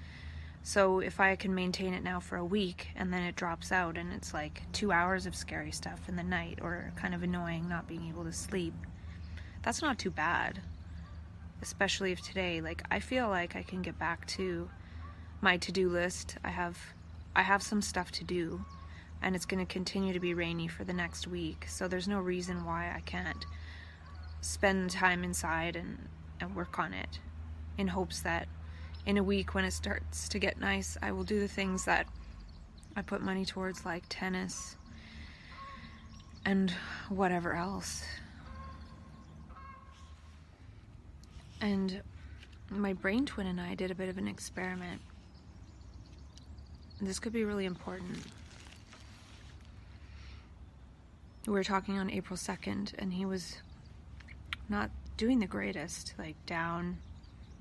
So if I can maintain it now for a week and then it drops out and it's like 2 hours of scary stuff in the night, or kind of annoying not being able to sleep, that's not too bad. Especially if today, like, I feel like I can get back to my to-do list. I have some stuff to do, and it's going to continue to be rainy for the next week. So there's no reason why I can't spend time inside and work on it, in hopes that in a week when it starts to get nice, I will do the things that I put money towards, like tennis and whatever else. And my brain twin and I did a bit of an experiment. This could be really important. We were talking on April 2nd, and he was not doing the greatest, like down,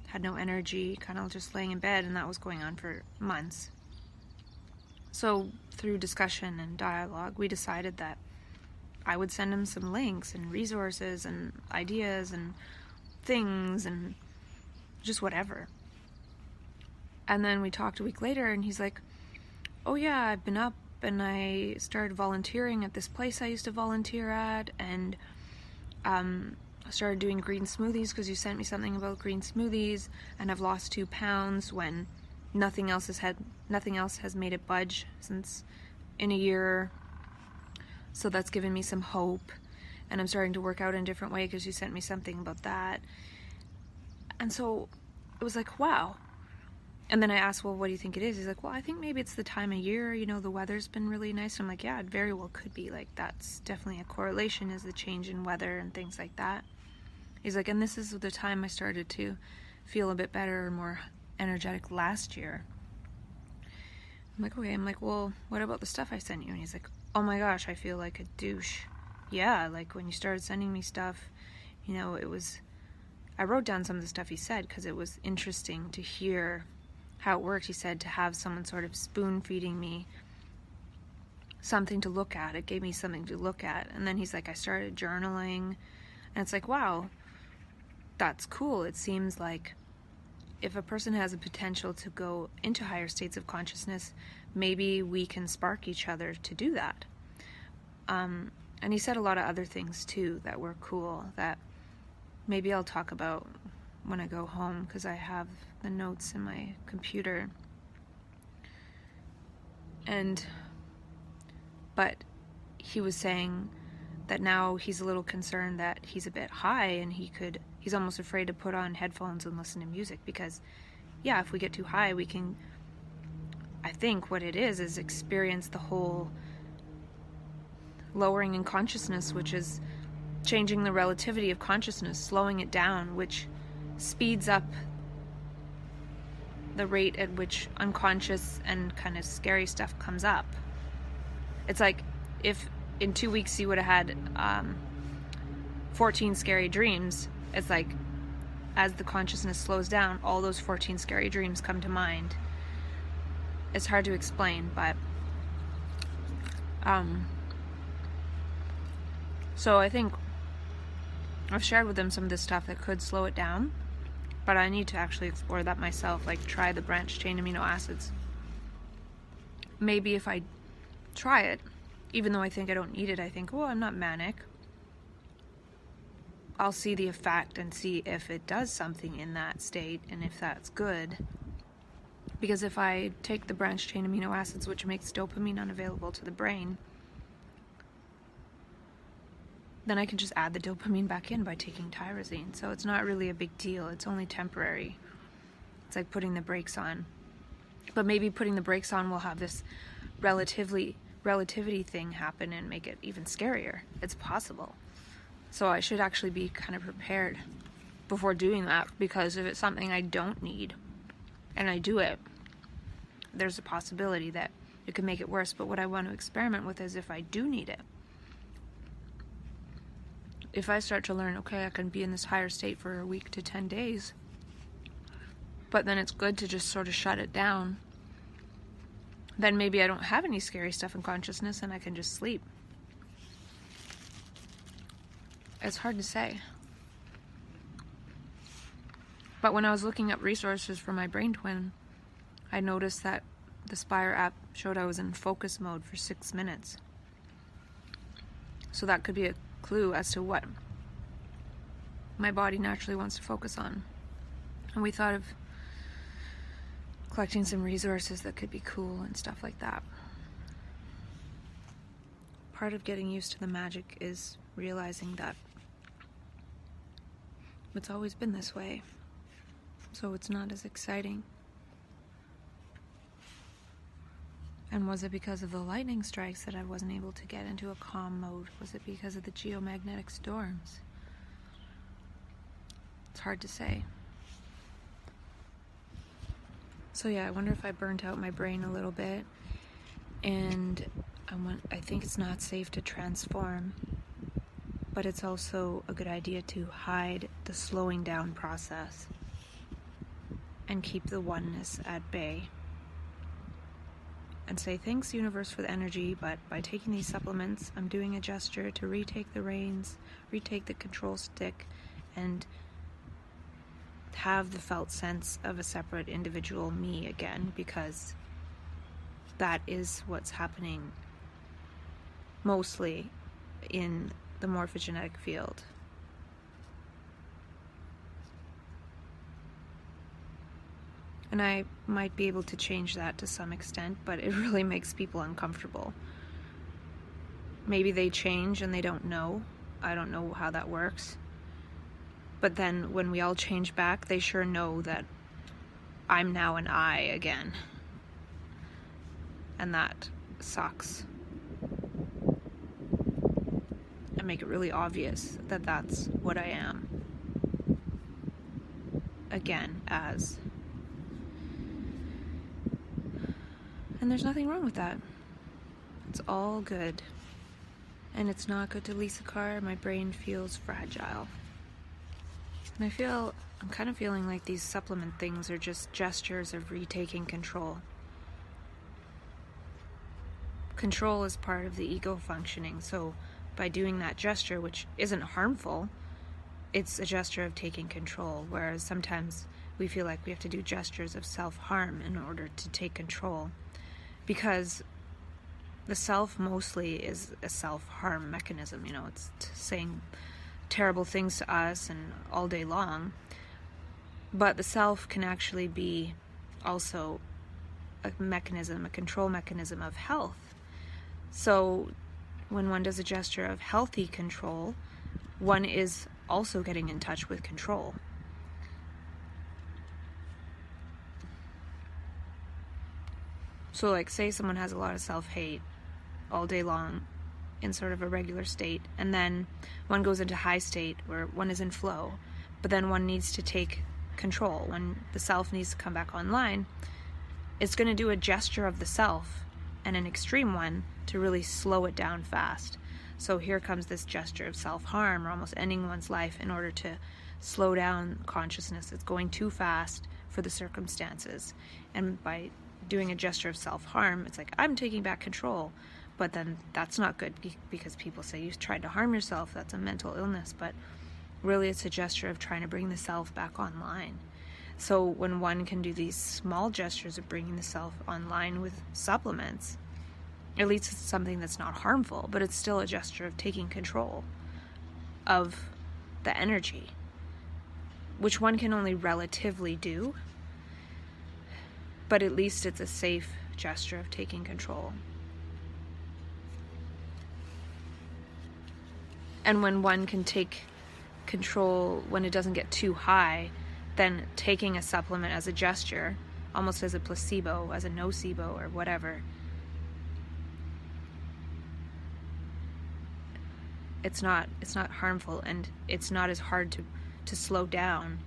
had no energy, kind of just laying in bed, and that was going on for months. So through discussion and dialogue, we decided that I would send him some links and resources and ideas and things and just whatever. And then we talked a week later, and he's like, oh yeah, I've been up and I started volunteering at this place I used to volunteer at, and I started doing green smoothies because you sent me something about green smoothies, and I've lost 2 pounds when nothing else has made it budge since in a year. So that's given me some hope, and I'm starting to work out in a different way because you sent me something about that. And so it was like, wow. And then I asked, well, what do you think it is? He's like, well, I think maybe it's the time of year, the weather's been really nice. I'm like, yeah, it very well could be. Like, that's definitely a correlation, is the change in weather and things like that. He's like, and this is the time I started to feel a bit better or more energetic last year. I'm like, okay. I'm like, well, what about the stuff I sent you? And he's like, oh my gosh, I feel like a douche. yeah, like when you started sending me stuff, I wrote down some of the stuff he said because it was interesting to hear how it worked. He said to have someone sort of spoon feeding me something to look at. It gave me something to look at. And then he's like, I started journaling. And it's like, wow, that's cool. It seems like if a person has a potential to go into higher states of consciousness, maybe we can spark each other to do that. And he said a lot of other things too that were cool that maybe I'll talk about when I go home, because I have the notes in my computer. But he was saying that now he's a little concerned that he's a bit high and he's almost afraid to put on headphones and listen to music, because yeah, if we get too high, we can, I think what it is experience the whole lowering in consciousness, which is changing the relativity of consciousness, slowing it down, which speeds up the rate at which unconscious and kind of scary stuff comes up. It's like if in 2 weeks you would have had 14 scary dreams, it's like as the consciousness slows down, all those 14 scary dreams come to mind. It's hard to explain, but so I think I've shared with them some of this stuff that could slow it down, but I need to actually explore that myself, like try the branched chain amino acids. Maybe if I try it, even though I think I don't need it, I think, well, I'm not manic. I'll see the effect and see if it does something in that state and if that's good. Because if I take the branched chain amino acids, which makes dopamine unavailable to the brain, then I can just add the dopamine back in by taking tyrosine. So it's not really a big deal. It's only temporary. It's like putting the brakes on. But maybe putting the brakes on will have this relativity thing happen and make it even scarier. It's possible. So I should actually be kind of prepared before doing that, because if it's something I don't need and I do it, there's a possibility that it could make it worse. But what I want to experiment with is if I do need it. If I start to learn, okay, I can be in this higher state for a week to 10 days, but then it's good to just sort of shut it down, then maybe I don't have any scary stuff in consciousness and I can just sleep. It's hard to say. But when I was looking up resources for my brain twin, I noticed that the Spire app showed I was in focus mode for 6 minutes. So that could be a clue as to what my body naturally wants to focus on. And we thought of collecting some resources that could be cool and stuff like that. Part of getting used to the magic is realizing that it's always been this way, so it's not as exciting. And was it because of the lightning strikes that I wasn't able to get into a calm mode? Was it because of the geomagnetic storms? It's hard to say. So yeah, I wonder if I burnt out my brain a little bit, and I think it's not safe to transform, but it's also a good idea to hide the slowing down process and keep the oneness at bay. And say, thanks universe for the energy, but by taking these supplements, I'm doing a gesture to retake the reins, retake the control stick, and have the felt sense of a separate individual me again, because that is what's happening mostly in the morphogenetic field. And I might be able to change that to some extent, but it really makes people uncomfortable. Maybe they change and they don't know. I don't know how that works. But then when we all change back, they sure know that I'm now an I again. And that sucks. And make it really obvious that that's what I am. Again, as. And there's nothing wrong with that. It's all good. and it's not good to lease a car. My brain feels fragile. And I'm kind of feeling like these supplement things are just gestures of retaking control. Control is part of the ego functioning, so by doing that gesture, which isn't harmful, it's a gesture of taking control, whereas sometimes we feel like we have to do gestures of self-harm in order to take control, because the self mostly is a self-harm mechanism. It's saying terrible things to us and all day long, but the self can actually be also a control mechanism of health. So when one does a gesture of healthy control, one is also getting in touch with control. So like, say someone has a lot of self-hate all day long in sort of a regular state, and then one goes into high state where one is in flow, but then one needs to take control. When the self needs to come back online, it's going to do a gesture of the self, and an extreme one, to really slow it down fast. So here comes this gesture of self-harm, or almost ending one's life in order to slow down consciousness. It's going too fast for the circumstances. And by doing a gesture of self-harm, it's like, I'm taking back control. But then that's not good, because people say you've tried to harm yourself. That's a mental illness. But really it's a gesture of trying to bring the self back online. So when one can do these small gestures of bringing the self online with supplements, at least it's something that's not harmful, but it's still a gesture of taking control of the energy, which one can only relatively do, but at least it's a safe gesture of taking control. And when one can take control when it doesn't get too high, then taking a supplement as a gesture, almost as a placebo, as a nocebo or whatever, it's not harmful, and it's not as hard to slow down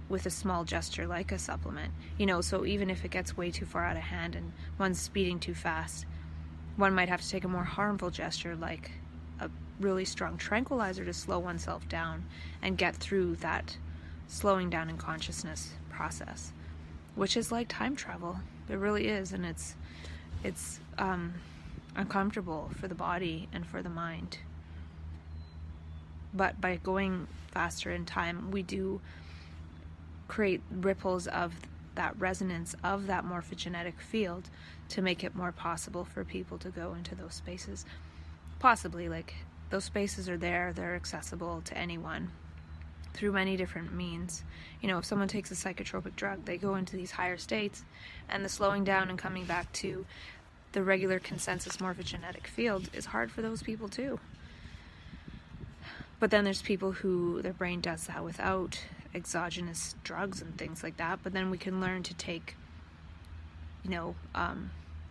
with a small gesture like a supplement. So even if it gets way too far out of hand and one's speeding too fast, one might have to take a more harmful gesture like a really strong tranquilizer to slow oneself down and get through that slowing down in consciousness process, which is like time travel. It really is, and it's uncomfortable for the body and for the mind. But by going faster in time, we do create ripples of that resonance of that morphogenetic field to make it more possible for people to go into those spaces. Possibly, like, those spaces are there, they're accessible to anyone through many different means. If someone takes a psychotropic drug, they go into these higher states, and the slowing down and coming back to the regular consensus morphogenetic field is hard for those people too. But then there's people who their brain does that without exogenous drugs and things like that. But then we can learn to take,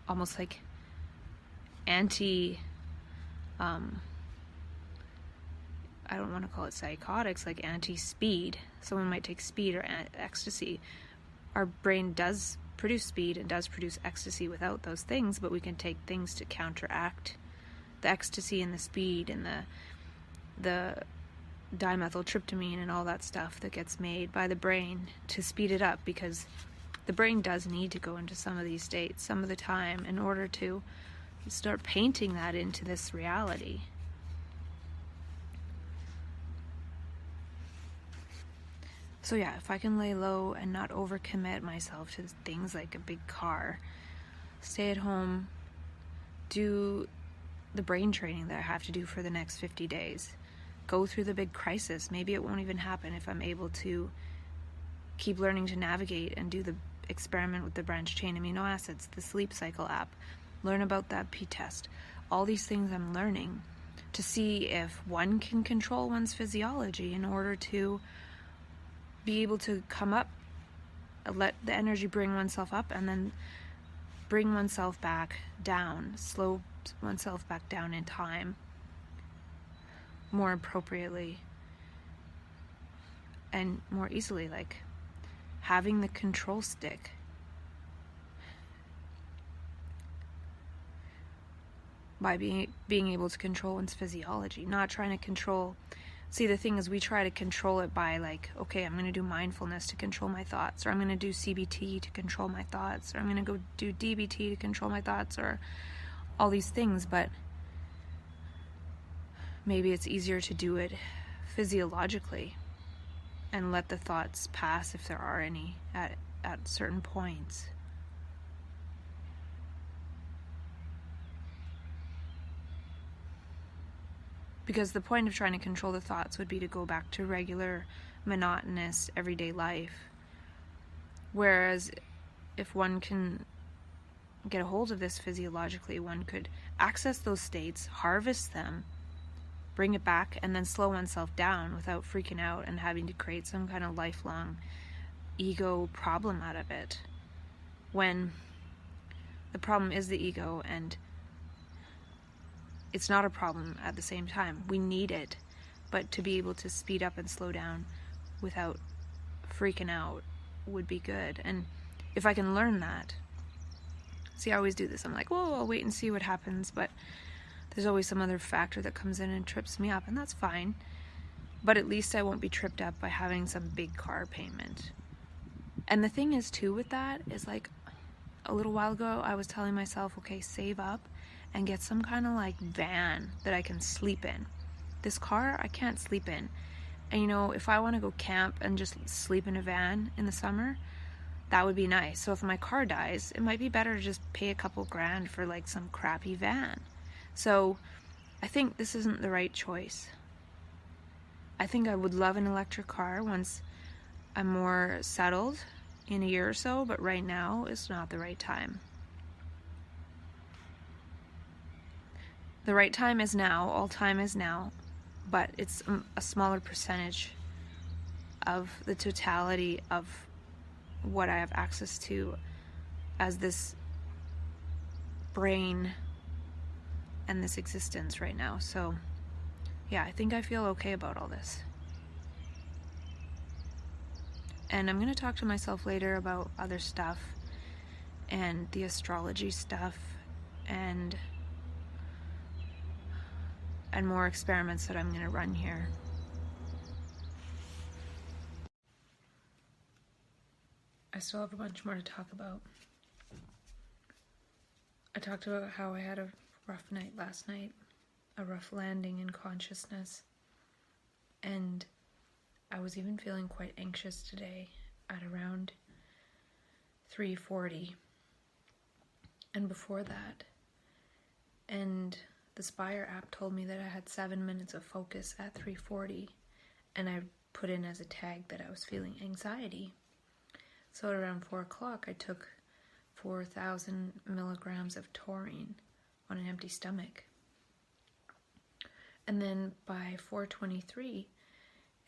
almost like I don't want to call it psychotics, like anti-speed. Someone might take speed or ecstasy. Our brain does produce speed and does produce ecstasy without those things, but we can take things to counteract the ecstasy and the speed and the dimethyltryptamine and all that stuff that gets made by the brain to speed it up, because the brain does need to go into some of these states some of the time in order to start painting that into this reality. So yeah, if I can lay low and not overcommit myself to things like a big car, stay at home, do the brain training that I have to do for the next 50 days, go through the big crisis. Maybe it won't even happen if I'm able to keep learning to navigate and do the experiment with the branched chain amino acids, the sleep cycle app, learn about that p-test. All these things I'm learning to see if one can control one's physiology in order to be able to come up, let the energy bring oneself up, and then bring oneself back down, slow oneself back down in time more appropriately and more easily, like having the control stick. by being able to control one's physiology, not trying to control. See, the thing is, we try to control it by like, okay, I'm going to do mindfulness to control my thoughts, or I'm going to do CBT to control my thoughts, or I'm going to go do DBT to control my thoughts, or all these things. But maybe it's easier to do it physiologically and let the thoughts pass, if there are any, at certain points. Because the point of trying to control the thoughts would be to go back to regular, monotonous, everyday life. Whereas if one can get a hold of this physiologically, one could access those states, harvest them, bring it back, and then slow oneself down without freaking out and having to create some kind of lifelong ego problem out of it. When the problem is the ego, and it's not a problem at the same time. We need it, but to be able to speed up and slow down without freaking out would be good. And if I can learn that, see, I always do this. I'm like, well, I'll wait and see what happens, but there's always some other factor that comes in and trips me up, and that's fine. But at least I won't be tripped up by having some big car payment. And the thing is, too, with that is, like, a little while ago, I was telling myself, okay, save up and get some kind of like van that I can sleep in. This car, I can't sleep in. And you know, if I want to go camp and just sleep in a van in the summer, that would be nice. So if my car dies, it might be better to just pay a couple grand for like some crappy van. So I think this isn't the right choice. I think I would love an electric car once I'm more settled in a year or so, but right now is not the right time. The right time is now, all time is now, but it's a smaller percentage of the totality of what I have access to as this brain and this existence right now. So yeah, I think I feel okay about all this. And I'm going to talk to myself later about other stuff and the astrology stuff and more experiments that I'm going to run here. I still have a bunch more to talk about. I talked about how I had a rough night last night, a rough landing in consciousness, and I was even feeling quite anxious today at around 3:40, and before that, and the Spire app told me that I had 7 minutes of focus at 3:40, and I put in as a tag that I was feeling anxiety. So at around 4 o'clock, I took 4,000 milligrams of taurine on an empty stomach. And then by 4:23,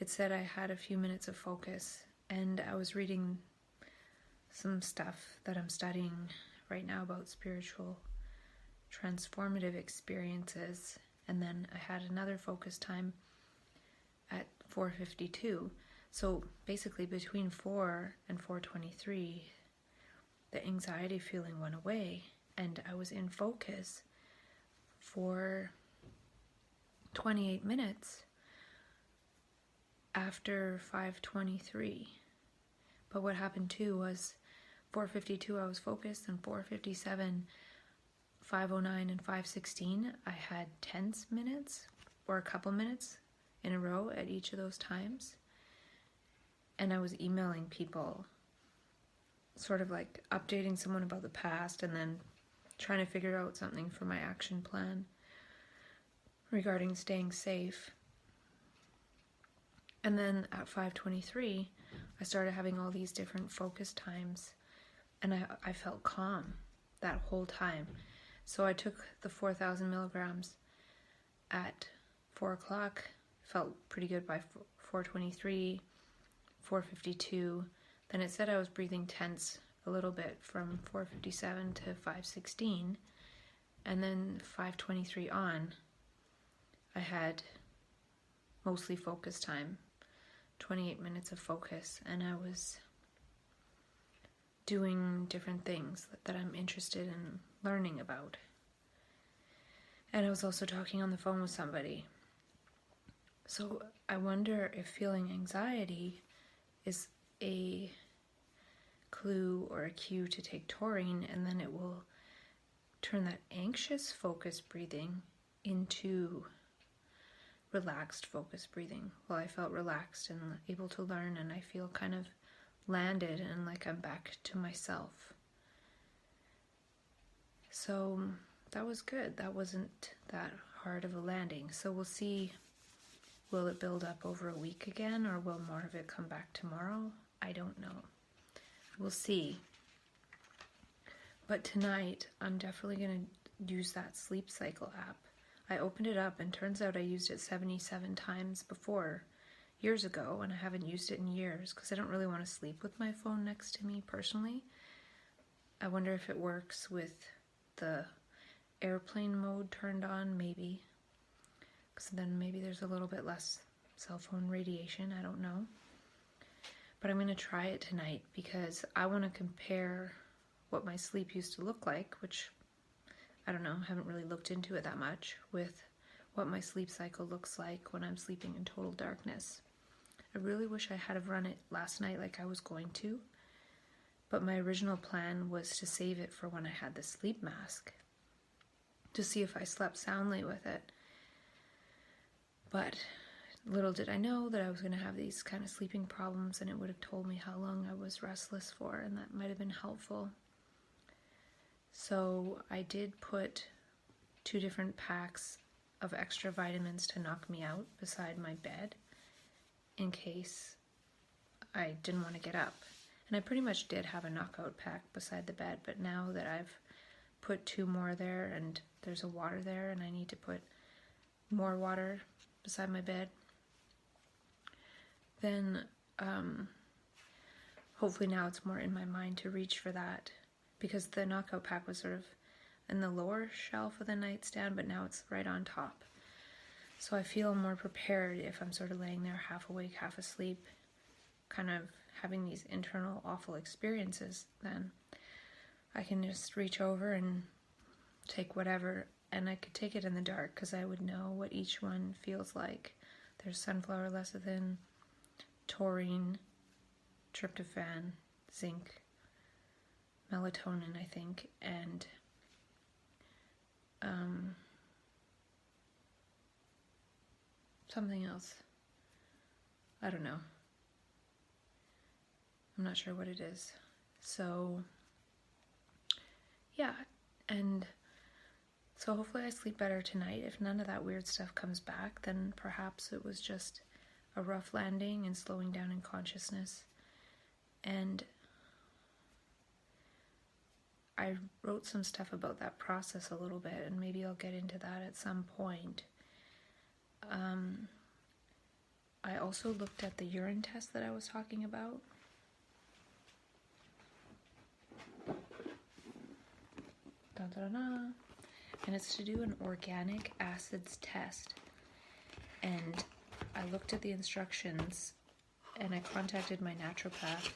it said I had a few minutes of focus, and I was reading some stuff that I'm studying right now about spiritual transformative experiences, and then I had another focus time at 4:52. So basically between 4 and 4:23, the anxiety feeling went away, and I was in focus for 28 minutes after 5:23. But what happened too was 4:52 I was focused, and 4:57, 5:09, and 5:16 I had tense minutes, or a couple minutes in a row at each of those times. And I was emailing people, sort of like updating someone about the past, and then trying to figure out something for my action plan regarding staying safe. And then at 5:23, I started having all these different focus times, and I felt calm that whole time. So I took the 4,000 milligrams at 4 o'clock, felt pretty good by 4:23, 4:52. Then it said I was breathing tense a little bit from 4:57 to 5:16, and then 5:23 on, I had mostly focus time, 28 minutes of focus, and I was doing different things that I'm interested in learning about. And I was also talking on the phone with somebody. So I wonder if feeling anxiety is a clue or a cue to take taurine, and then it will turn that anxious focused breathing into relaxed focused breathing. Well, I felt relaxed and able to learn, and I feel kind of landed and like I'm back to myself. So that was good. That wasn't that hard of a landing. So we'll see, will it build up over a week again, or will more of it come back tomorrow? I don't know. We'll see. But tonight, I'm definitely going to use that Sleep Cycle app. I opened it up and turns out I used it 77 times before, years ago, and I haven't used it in years because I don't really want to sleep with my phone next to me personally. I wonder if it works with the airplane mode turned on, maybe. Because then maybe there's a little bit less cell phone radiation, I don't know. But I'm going to try it tonight because I want to compare what my sleep used to look like, which I don't know, haven't really looked into it that much, with what my sleep cycle looks like when I'm sleeping in total darkness. I really wish I had have run it last night like I was going to, but my original plan was to save it for when I had the sleep mask, to see if I slept soundly with it. But little did I know that I was going to have these kind of sleeping problems, and it would have told me how long I was restless for, and that might have been helpful. So I did put 2 different packs of extra vitamins to knock me out beside my bed in case I didn't want to get up. And I pretty much did have a knockout pack beside the bed, but now that I've put 2 more there and there's a water there and I need to put more water beside my bed, then hopefully now it's more in my mind to reach for that, because the knockout pack was sort of in the lower shelf of the nightstand, but now it's right on top. So I feel more prepared if I'm sort of laying there half awake, half asleep, kind of having these internal awful experiences. Then I can just reach over and take whatever, and I could take it in the dark because I would know what each one feels like. There's sunflower lecithin, taurine, tryptophan, zinc, melatonin, I think, and something else. I don't know. I'm not sure what it is. So, yeah, and so hopefully I sleep better tonight. If none of that weird stuff comes back, then perhaps it was just a rough landing and slowing down in consciousness. And I wrote some stuff about that process a little bit, and maybe I'll get into that at some point. I also looked at the urine test that I was talking about. Dun, dun, dun. And it's to do an organic acids test. And I looked at the instructions and I contacted my naturopath,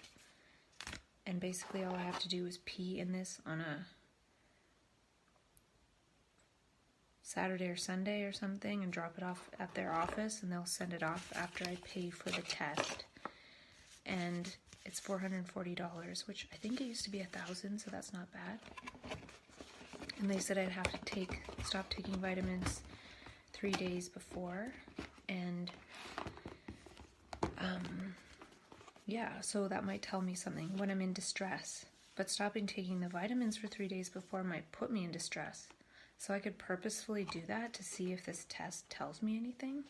and basically all I have to do is pee in this on a Saturday or Sunday or something and drop it off at their office, and they'll send it off after I pay for the test. And it's $440, which I think it used to be $1,000, so that's not bad. And they said I'd have to stop taking vitamins 3 days before, and yeah, so that might tell me something when I'm in distress. But stopping taking the vitamins for 3 days before might put me in distress. So I could purposefully do that to see if this test tells me anything.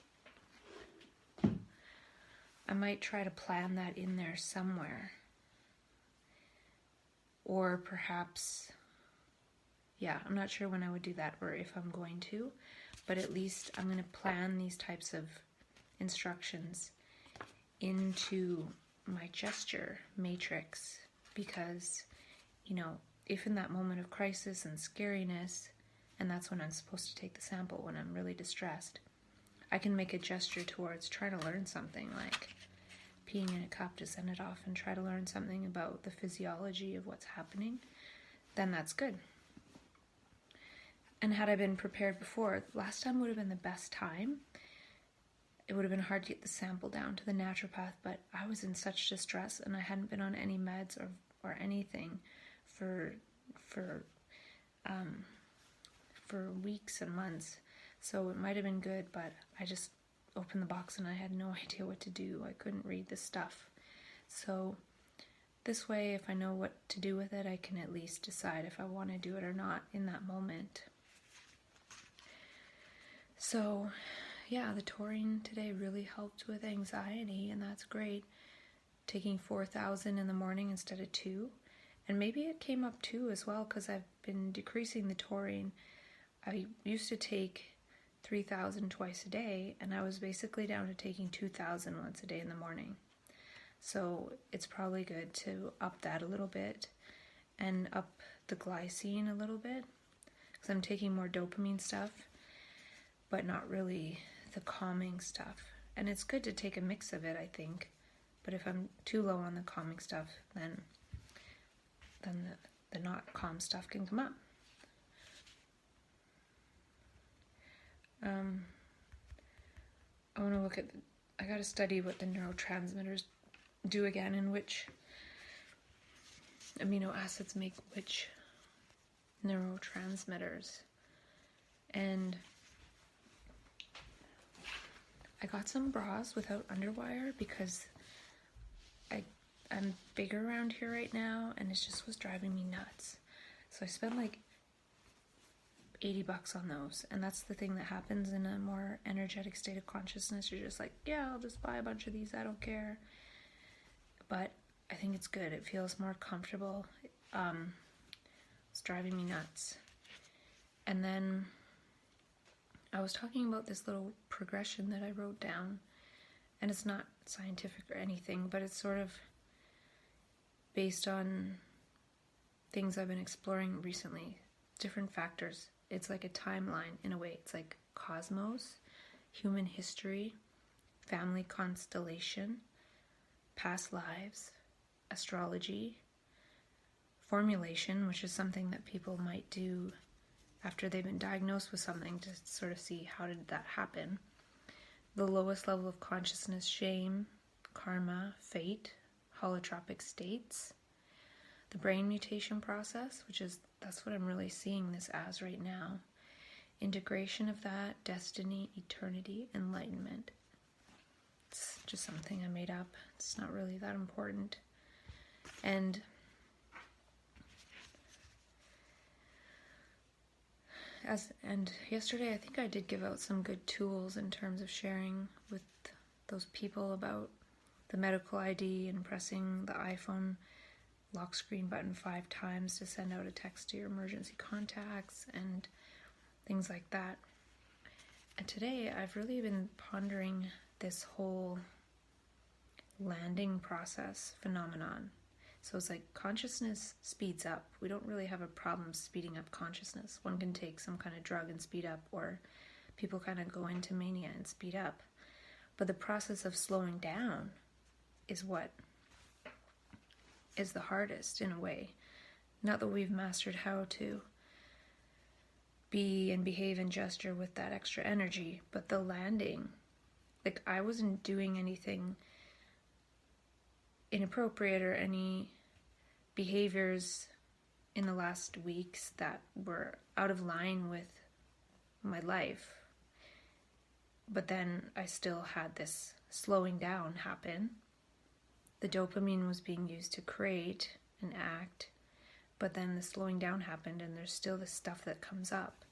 I might try to plan that in there somewhere. Or perhaps, yeah, I'm not sure when I would do that or if I'm going to, but at least I'm going to plan these types of instructions into my gesture matrix, because, you know, if in that moment of crisis and scariness, and that's when I'm supposed to take the sample, when I'm really distressed, I can make a gesture towards trying to learn something, like peeing in a cup to send it off and try to learn something about the physiology of what's happening, then that's good. And had I been prepared before, last time would have been the best time. It would have been hard to get the sample down to the naturopath, but I was in such distress and I hadn't been on any meds or anything for weeks and months. So it might have been good, but I just opened the box and I had no idea what to do. I couldn't read the stuff. So this way, if I know what to do with it, I can at least decide if I want to do it or not in that moment. So yeah, the taurine today really helped with anxiety, and that's great. Taking 4,000 in the morning instead of 2. And maybe it came up 2 as well, because I've been decreasing the taurine. I used to take 3,000 twice a day, and I was basically down to taking 2,000 once a day in the morning. So it's probably good to up that a little bit and up the glycine a little bit, because I'm taking more dopamine stuff, but not really the calming stuff. And it's good to take a mix of it, I think. But if I'm too low on the calming stuff, then the not calm stuff can come up. I want to look at, I got to study what the neurotransmitters do again, and which amino acids make which neurotransmitters. And I got some bras without underwire because I'm bigger around here right now, and it just was driving me nuts. So I spent like $80 on those, and that's the thing that happens in a more energetic state of consciousness. You're just like, yeah, I'll just buy a bunch of these, I don't care. But I think it's good. It feels more comfortable. It's driving me nuts. And then I was talking about this little progression that I wrote down, and it's not scientific or anything, but it's sort of based on things I've been exploring recently, different factors. It's like a timeline in a way. It's like cosmos, human history, family constellation, past lives, astrology, formulation, which is something that people might do after they've been diagnosed with something to sort of see how did that happen. The lowest level of consciousness, shame, karma, fate, holotropic states, the brain mutation process, that's what I'm really seeing this as right now. Integration of that, destiny, eternity, enlightenment. It's just something I made up. It's not really that important. And yesterday I think I did give out some good tools in terms of sharing with those people about the medical ID and pressing the iPhone lock screen button 5 times to send out a text to your emergency contacts and things like that. And today I've really been pondering this whole landing process phenomenon. So it's like consciousness speeds up. We don't really have a problem speeding up consciousness. One can take some kind of drug and speed up, or people kind of go into mania and speed up. But the process of slowing down is what is the hardest in a way. Not that we've mastered how to be and behave and gesture with that extra energy, but the landing, like I wasn't doing anything inappropriate or any behaviors in the last weeks that were out of line with my life. But then I still had this slowing down happen. The dopamine was being used to create and act, but then the slowing down happened, and there's still this stuff that comes up,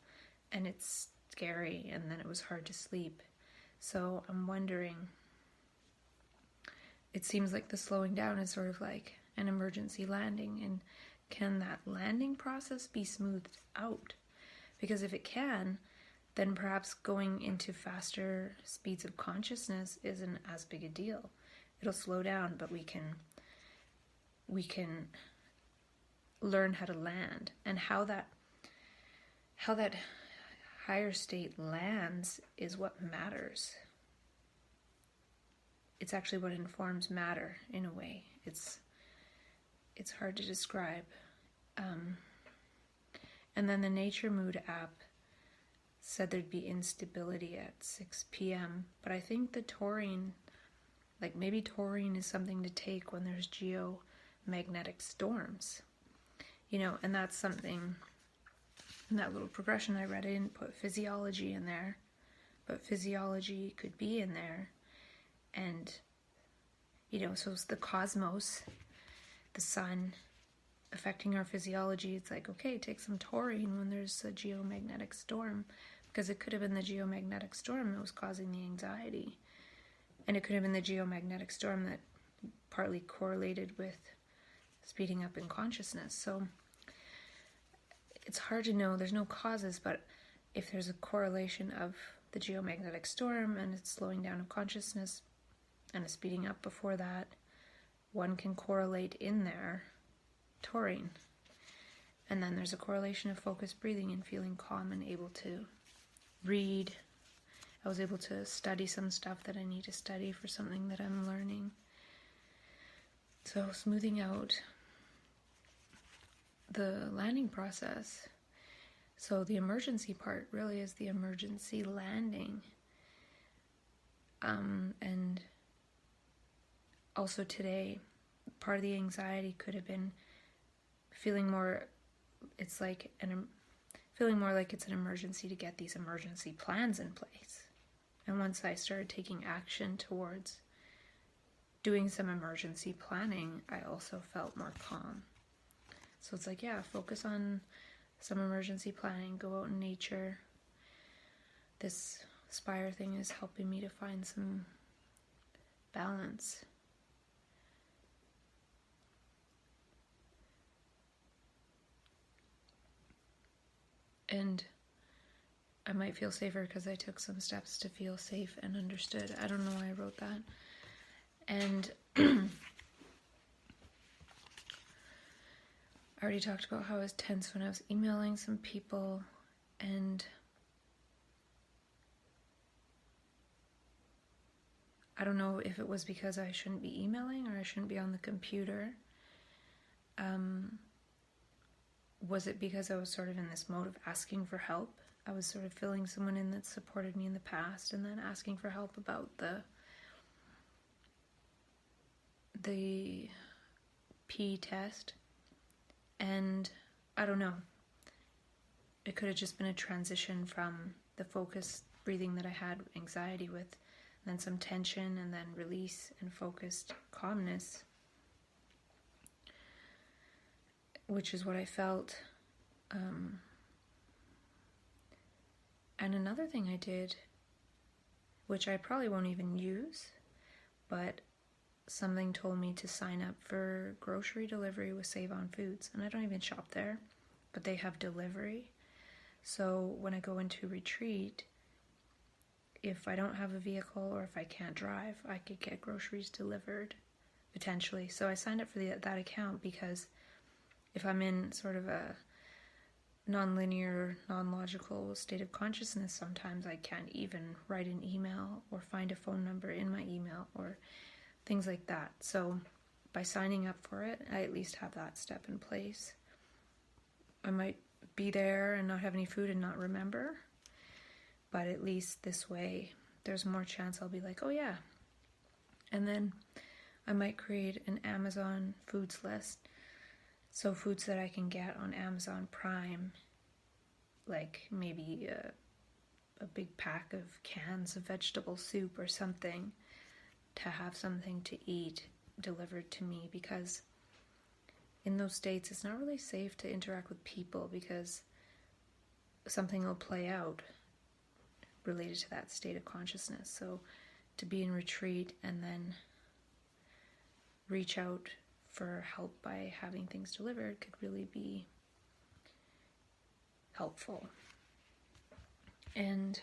and it's scary, and then it was hard to sleep. So I'm wondering, it seems like the slowing down is sort of like an emergency landing, and can that landing process be smoothed out? Because if it can, then perhaps going into faster speeds of consciousness isn't as big a deal. It'll slow down, but we can learn how to land, and how that higher state lands is what matters. It's actually what informs matter in a way. It's hard to describe. And then the Nature Mood app said there'd be instability at 6 p.m. But I think the taurine, like maybe taurine is something to take when there's geomagnetic storms. You know, and that's something, in that little progression I read, I didn't put physiology in there, but physiology could be in there. And, you know, so it's the cosmos, the sun, affecting our physiology. It's like, okay, take some taurine when there's a geomagnetic storm, because it could have been the geomagnetic storm that was causing the anxiety. And it could have been the geomagnetic storm that partly correlated with speeding up in consciousness. So it's hard to know. There's no causes, but if there's a correlation of the geomagnetic storm and it's slowing down of consciousness and a speeding up before that, one can correlate in there taurine. And then there's a correlation of focused breathing and feeling calm and able to read. I was able to study some stuff that I need to study for something that I'm learning. So smoothing out the landing process. So the emergency part really is the emergency landing. And also today, part of the anxiety could have been feeling more, feeling more like it's an emergency to get these emergency plans in place. And once I started taking action towards doing some emergency planning, I also felt more calm. So it's like, yeah, focus on some emergency planning, go out in nature. This Spire thing is helping me to find some balance. And I might feel safer because I took some steps to feel safe and understood. I don't know why I wrote that. And I already talked about how I was tense when I was emailing some people, and I don't know if it was because I shouldn't be emailing or I shouldn't be on the computer. Was it because I was sort of in this mode of asking for help? I was sort of filling someone in that supported me in the past and then asking for help about the P test. And I don't know. It could have just been a transition from the focused breathing that I had anxiety with, and then some tension, and then release and focused calmness, which is what I felt. And another thing I did, which I probably won't even use, but something told me to sign up for grocery delivery with Save On Foods. And I don't even shop there, but they have delivery. So when I go into retreat, if I don't have a vehicle or if I can't drive, I could get groceries delivered, potentially. So I signed up for that account because if I'm in sort of a non-linear, non-logical state of consciousness, sometimes I can't even write an email or find a phone number in my email or things like that. So by signing up for it, I at least have that step in place. I might be there and not have any food and not remember, but at least this way there's more chance I'll be like, oh yeah. And then I might create an Amazon foods list. So foods that I can get on Amazon Prime, like maybe a big pack of cans of vegetable soup or something, to have something to eat delivered to me, because in those states it's not really safe to interact with people because something will play out related to that state of consciousness. So to be in retreat and then reach out for help by having things delivered could really be helpful. And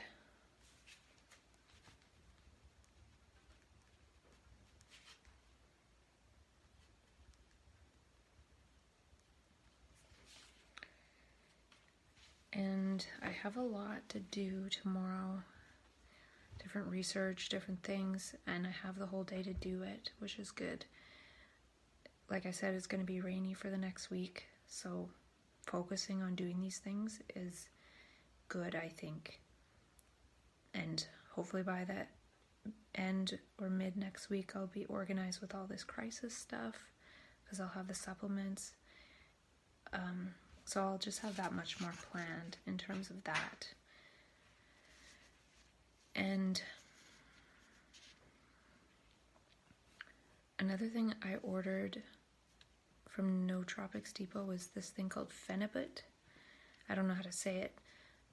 I have a lot to do tomorrow, different research, different things, and I have the whole day to do it, which is good. Like I said, it's going to be rainy for the next week, so focusing on doing these things is good, I think. And hopefully by that end or mid next week, I'll be organized with all this crisis stuff because I'll have the supplements. So I'll just have that much more planned in terms of that. And another thing I ordered from Nootropics Depot was this thing called Phenibut. I don't know how to say it,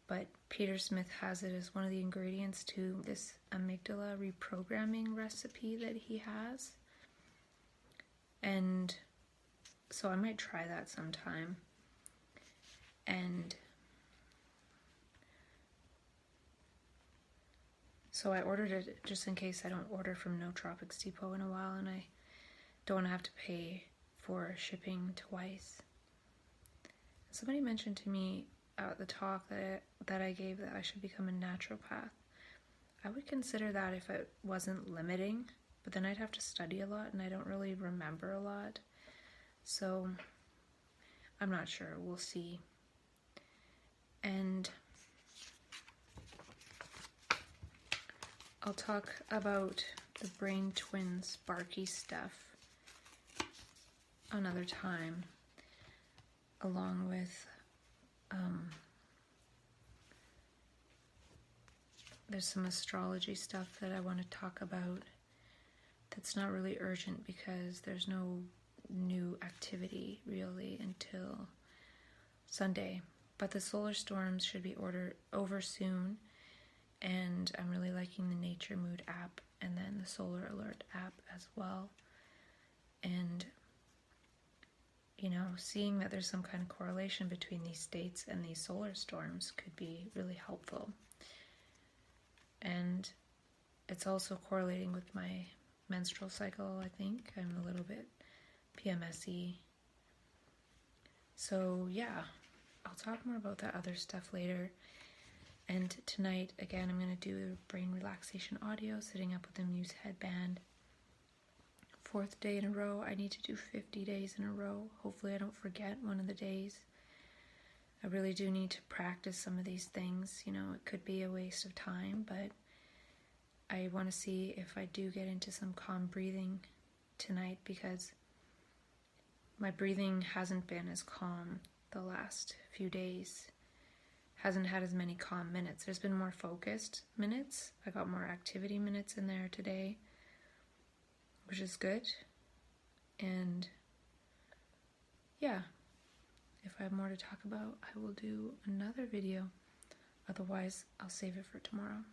but Peter Smith has it as one of the ingredients to this amygdala reprogramming recipe that he has. And so I might try that sometime. And so I ordered it just in case I don't order from Nootropics Depot in a while and I don't want to have to pay for shipping twice. Somebody mentioned to me at the talk that I gave that I should become a naturopath. I would consider that if it wasn't limiting, but then I'd have to study a lot and I don't really remember a lot. So I'm not sure. We'll see. And I'll talk about the Brain Twin Sparky stuff another time, along with there's some astrology stuff that I want to talk about that's not really urgent because there's no new activity really until Sunday. But the solar storms should be over soon, and I'm really liking the Nature Mood app and then the Solar Alert app as well. And, you know, seeing that there's some kind of correlation between these states and these solar storms could be really helpful. And it's also correlating with my menstrual cycle, I think. I'm a little bit PMS-y. So, yeah. I'll talk more about that other stuff later. And tonight, again, I'm going to do brain relaxation audio, sitting up with a Muse headband. 4th day in a row. I need to do 50 days in a row. Hopefully I don't forget one of the days. I really do need to practice some of these things. You know, it could be a waste of time, but I want to see if I do get into some calm breathing tonight because my breathing hasn't been as calm the last few days. Hasn't had as many calm minutes. There's been more focused minutes. I got more activity minutes in there today, which is good. And yeah, if I have more to talk about, I will do another video. Otherwise, I'll save it for tomorrow.